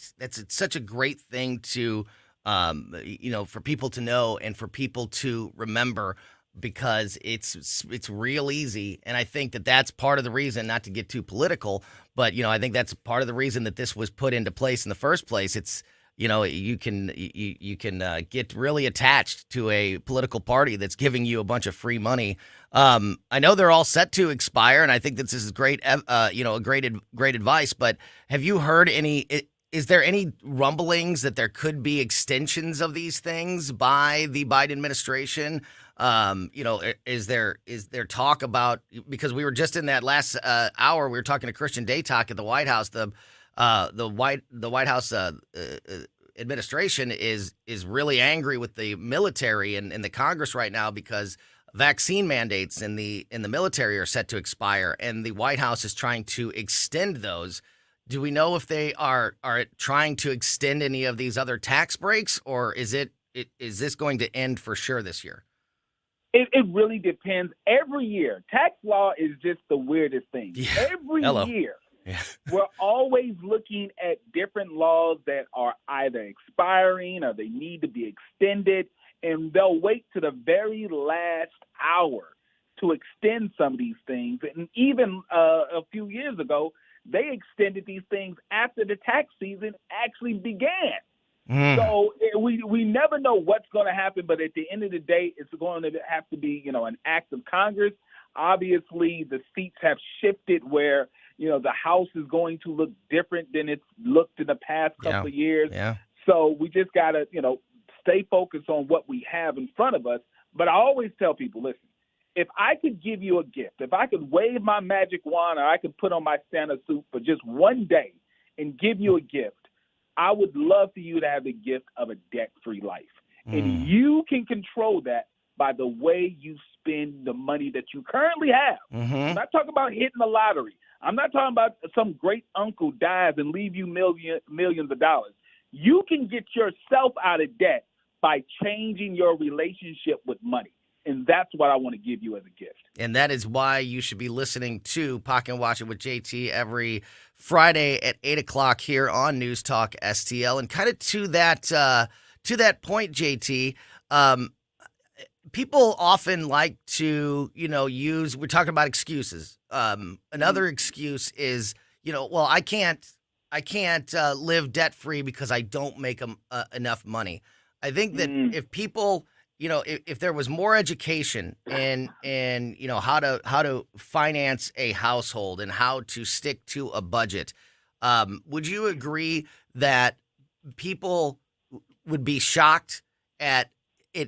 Speaker 9: thing to, for people to know and for people to remember. because it's real easy. And I think that that's part of the reason, not to get too political, but, I think that's part of the reason that this was put into place in the first place. It's, you can get really attached to a political party that's giving you a bunch of free money. I know they're all set to expire, and I think this is great, great advice. But have you heard any? Is there any rumblings that there could be extensions of these things by the Biden administration? Is there talk about, because we were just in that last hour, we were talking to Christian Daytalk at the White House. The White House administration is really angry with the military and the Congress right now because vaccine mandates in the military are set to expire, and the White House is trying to extend those. Do we know if they are trying to extend any of these other tax breaks, or is this going to end for sure this year?
Speaker 12: It really depends. Every year, tax law is just the weirdest thing.
Speaker 9: Yeah.
Speaker 12: Every
Speaker 9: Hello.
Speaker 12: year,
Speaker 9: Yeah.
Speaker 12: we're always looking at different laws that are either expiring or they need to be extended, and they'll wait to the very last hour to extend some of these things. And even a few years ago, they extended these things after the tax season actually began. So we never know what's going to happen, but at the end of the day, it's going to have to be, an act of Congress. Obviously, the seats have shifted where, the House is going to look different than it's looked in the past couple of years.
Speaker 9: Yeah.
Speaker 12: So we just got to, stay focused on what we have in front of us. But I always tell people, listen, if I could give you a gift, if I could wave my magic wand or I could put on my Santa suit for just one day and give you a gift, I would love for you to have the gift of a debt-free life. And you can control that by the way you spend the money that you currently have. I'm not talking about hitting the lottery. I'm not talking about some great uncle dies and leave you millions of dollars. You can get yourself out of debt by changing your relationship with money. And that's what I want to give you as a gift.
Speaker 9: And that is why you should be listening to Pocket and Watch It with JT every Friday at 8 o'clock here on News Talk STL. And kind of to that point, JT, people often like to, use, we're talking about excuses. Another excuse is, well, I can't live debt free because I don't make enough money. I think that if people, if there was more education in how to finance a household and how to stick to a budget, would you agree that people would be shocked at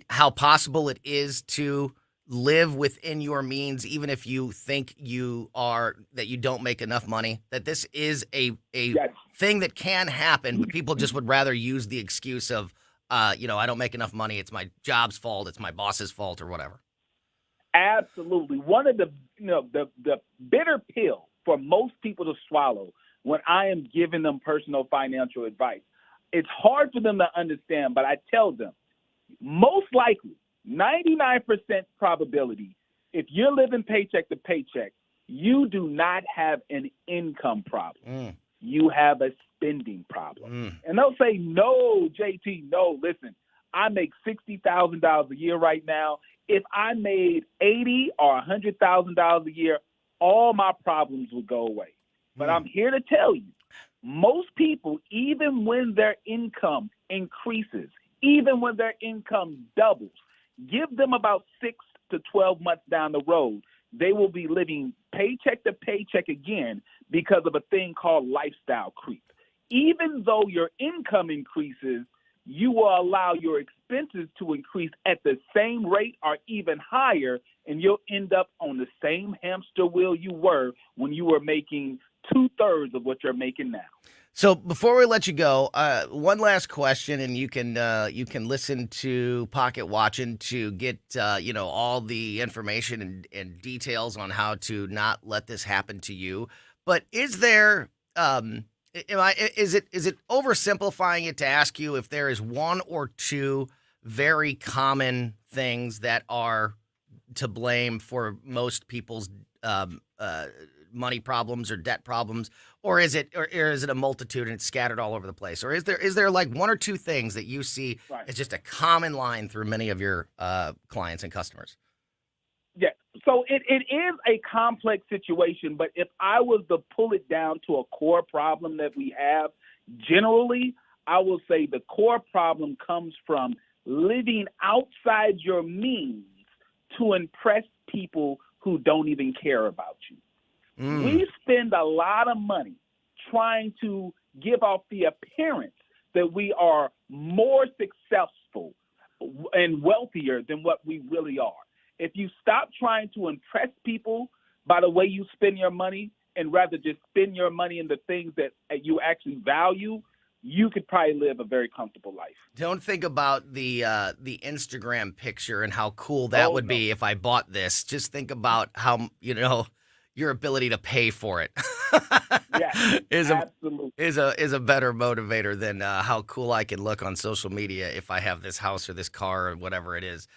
Speaker 9: how possible it is to live within your means, even if you think that you don't make enough money? That this is a thing that can happen, but people just would rather use the excuse of, I don't make enough money. It's my job's fault. It's my boss's fault or whatever.
Speaker 12: Absolutely. One of the bitter pill for most people to swallow when I am giving them personal financial advice. It's hard for them to understand, but I tell them, most likely, 99% probability, if you're living paycheck to paycheck, you do not have an income problem. You have a spending problem. And they'll say, no, JT, no, listen, I make $60,000 a year right now. If I made $80,000 or $100,000 a year, all my problems would go away. But I'm here to tell you, most people, even when their income increases, even when their income doubles, give them about 6 to 12 months down the road, they will be living paycheck to paycheck again because of a thing called lifestyle creep. Even though your income increases, you will allow your expenses to increase at the same rate or even higher, and you'll end up on the same hamster wheel you were when you were making 2/3 of what you're making now.
Speaker 9: So before we let you go, one last question, and you can listen to Pocket Watching to get all the information and details on how to not let this happen to you. But is there is it oversimplifying it to ask you if there is one or two very common things that are to blame for most people's money problems or debt problems, or is it a multitude and it's scattered all over the place? Or is there like one or two things that you see as just a common line through many of your clients and customers?
Speaker 12: So it is a complex situation, but if I was to pull it down to a core problem that we have, generally, I will say the core problem comes from living outside your means to impress people who don't even care about you. We spend a lot of money trying to give off the appearance that we are more successful and wealthier than what we really are. If you stop trying to impress people by the way you spend your money and rather just spend your money in the things that you actually value, you could probably live a very comfortable life.
Speaker 9: Don't think about the Instagram picture and how cool that would be if I bought this. Just think about how, your ability to pay for it is a better motivator than how cool I can look on social media if I have this house or this car or whatever it is.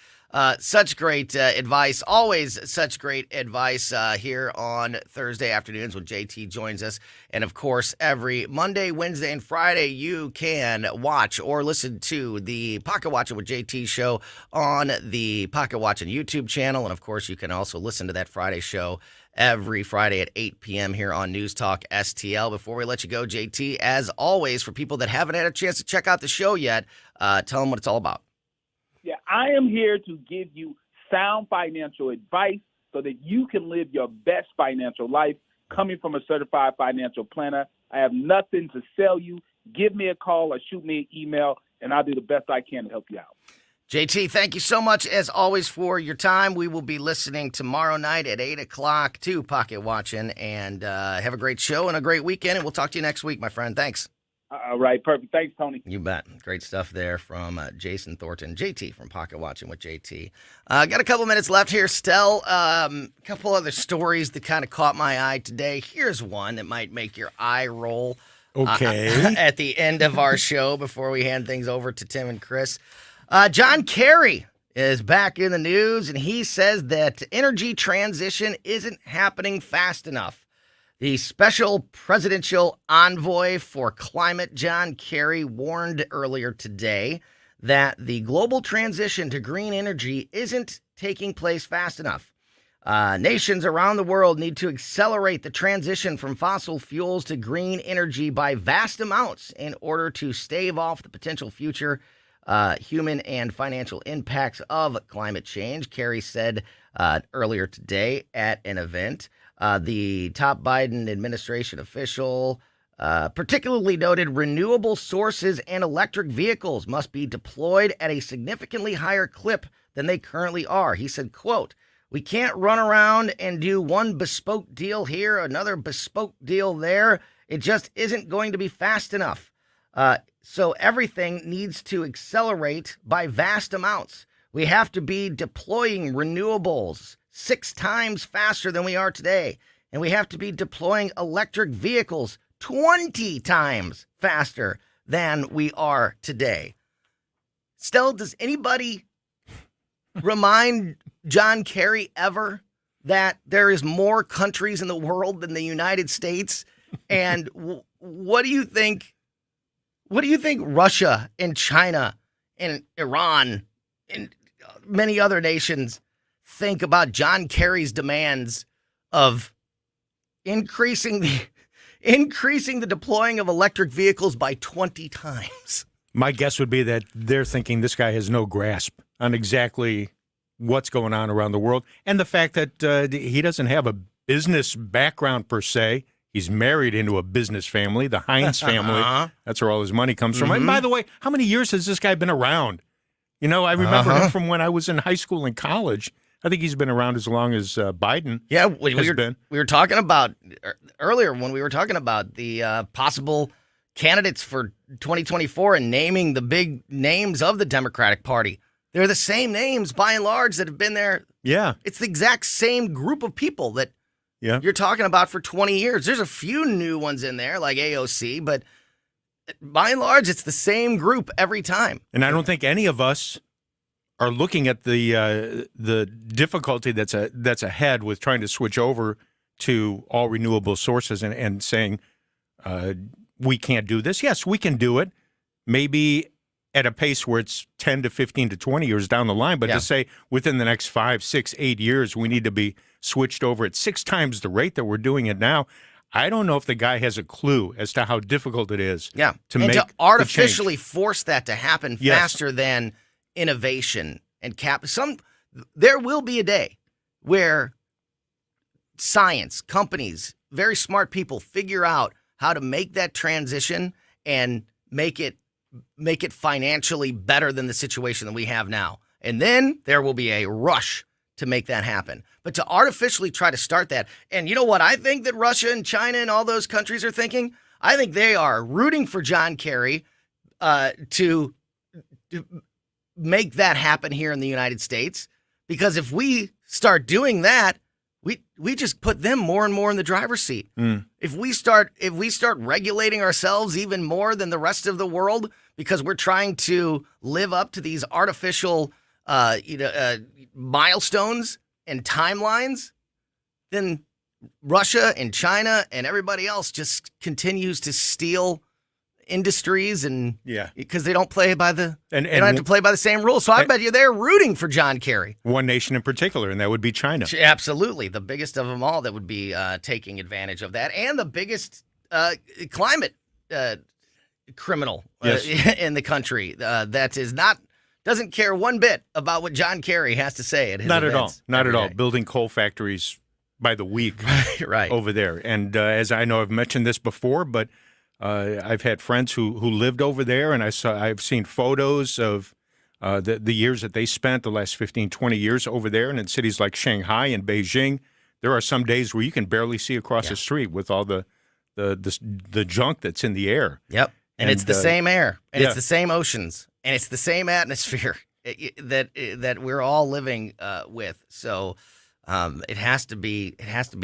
Speaker 9: Such great advice. Always such great advice here on Thursday afternoons when JT joins us. And, of course, every Monday, Wednesday, and Friday, you can watch or listen to the Pocket Watching with JT show on the Pocket Watching YouTube channel. And, of course, you can also listen to that Friday show every Friday at 8 p.m. here on News Talk STL. Before we let you go, JT, as always, for people that haven't had a chance to check out the show yet, tell them what it's all about.
Speaker 12: Yeah, I am here to give you sound financial advice so that you can live your best financial life. Coming from a certified financial planner, I have nothing to sell you. Give me a call or shoot me an email, and I'll do the best I can to help you out.
Speaker 9: JT, thank you so much, as always, for your time. We will be listening tomorrow night at 8 o'clock to Pocket Watching, and have a great show and a great weekend, and we'll talk to you next week, my friend. Thanks.
Speaker 12: All right, perfect. Thanks, Tony.
Speaker 9: You bet. Great stuff there from Jason Thornton, JT from Pocket Watching with JT. Got a couple minutes left here, Stell. A couple other stories that kind of caught my eye today. Here's one that might make your eye roll.
Speaker 1: Okay.
Speaker 9: At the end of our show before we hand things over to Tim and Chris. John Kerry is back in the news, and he says that energy transition isn't happening fast enough. The special presidential envoy for climate, John Kerry, warned earlier today that the global transition to green energy isn't taking place fast enough. Nations around the world need to accelerate the transition from fossil fuels to green energy by vast amounts in order to stave off the potential future human and financial impacts of climate change, Kerry said earlier today at an event. The top Biden administration official particularly noted renewable sources and electric vehicles must be deployed at a significantly higher clip than they currently are. He said, quote, "We can't run around and do one bespoke deal here, another bespoke deal there. It just isn't going to be fast enough. So everything needs to accelerate by vast amounts. We have to be deploying renewables 6 times faster than we are today. And we have to be deploying electric vehicles 20 times faster than we are today." Still, does anybody remind John Kerry ever that there is more countries in the world than the United States? And what do you think? What do you think Russia and China and Iran and many other nations think about John Kerry's demands of increasing the deploying of electric vehicles by 20 times?
Speaker 1: My guess would be that they're thinking this guy has no grasp on exactly what's going on around the world, and the fact that he doesn't have a business background per se. He's married into a business family, the Heinz family. That's where all his money comes from. And by the way, how many years has this guy been around? You know, I remember him from when I was in high school and college. I think he's been around as long as Biden has been.
Speaker 9: We were talking about earlier when we were talking about the possible candidates for 2024 and naming the big names of the Democratic Party. They're the same names, by and large, that have been there.
Speaker 1: Yeah.
Speaker 9: It's the exact same group of people that you're talking about for 20 years. There's a few new ones in there, like AOC, but by and large, it's the same group every time.
Speaker 1: And I don't think any of us are looking at the difficulty that's ahead with trying to switch over to all renewable sources and saying we can't do this. Yes, we can do it. Maybe at a pace where it's 10 to 15 to 20 years down the line, but to say within the next 5, 6, 8 years, we need to be switched over at 6 times the rate that we're doing it now. I don't know if the guy has a clue as to how difficult it is to make
Speaker 9: to artificially
Speaker 1: the change.
Speaker 9: force that to happen faster than innovation and there will be a day where science, companies, very smart people figure out how to make that transition and make it financially better than the situation that we have now. And then there will be a rush to make that happen. But to artificially try to start that, and you know what I think that Russia and China and all those countries are thinking? I think they are rooting for John Kerry to make that happen here in the United States. Because if we start doing that, we just put them more and more in the driver's seat. If we start regulating ourselves even more than the rest of the world because we're trying to live up to these artificial milestones and timelines, then Russia and China and everybody else just continues to steal industries and because they don't play by they don't have to play by the same rules. So I bet you they're rooting for John Kerry.
Speaker 1: One nation in particular, and that would be China.
Speaker 9: Absolutely. The biggest of them all that would be taking advantage of that, and the biggest climate criminal in the country that doesn't care one bit about what John Kerry has to say at his events.
Speaker 1: Not at all. Building coal factories by the week over there. And as I know, I've mentioned this before, but I've had friends who lived over there, and I've seen photos of the years that they spent, the last 15, 20 years over there. And in cities like Shanghai and Beijing, there are some days where you can barely see across the street with all the junk that's in the air.
Speaker 9: Yep. And it's the same air, and it's the same oceans, and it's the same atmosphere that we're all living with. So it has to be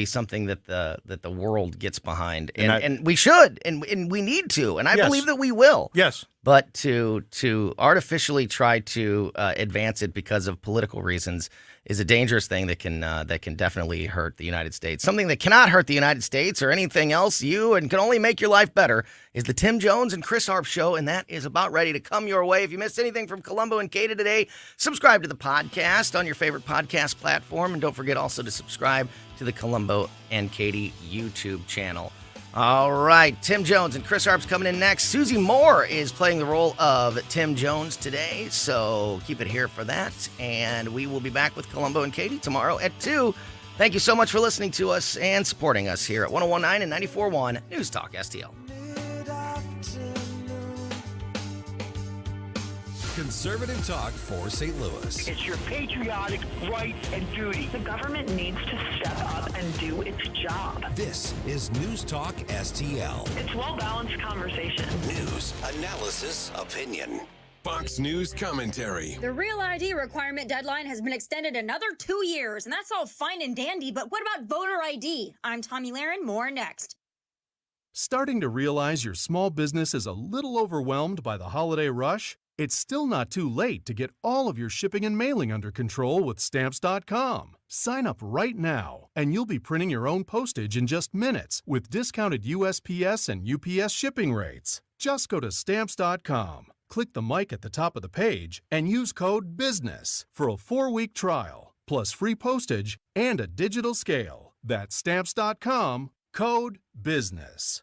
Speaker 9: something that the world gets behind, and we should, and we need to, and I believe that we will.
Speaker 1: Yes.
Speaker 9: But to artificially try to advance it because of political reasons is a dangerous thing that can definitely hurt the United States. Something that cannot hurt the United States or anything else, and can only make your life better, is the Tim Jones and Chris Harp Show, and that is about ready to come your way. If you missed anything from Colombo and Katie today, subscribe to the podcast on your favorite podcast platform, and don't forget also to subscribe to the Colombo and Katie YouTube channel. All right, Tim Jones and Chris Harp's coming in next. Susie Moore is playing the role of Tim Jones today, so keep it here for that. And we will be back with Colombo and Katie tomorrow at 2. Thank you so much for listening to us and supporting us here at 101.9 and 94.1 News Talk STL.
Speaker 3: Conservative talk for St. Louis.
Speaker 8: It's your patriotic right and duty. The government needs to step up and do its job.
Speaker 3: This is News Talk STL.
Speaker 8: It's well-balanced conversation.
Speaker 3: News, analysis, opinion.
Speaker 13: Fox News commentary.
Speaker 14: The Real ID requirement deadline has been extended another 2 years, and that's all fine and dandy, but what about voter ID? I'm Tommy Lahren, more next.
Speaker 15: Starting to realize your small business is a little overwhelmed by the holiday rush? It's still not too late to get all of your shipping and mailing under control with Stamps.com. Sign up right now, and you'll be printing your own postage in just minutes with discounted USPS and UPS shipping rates. Just go to Stamps.com, click the mic at the top of the page, and use code BUSINESS for a 4-week trial, plus free postage and a digital scale. That's Stamps.com, code BUSINESS.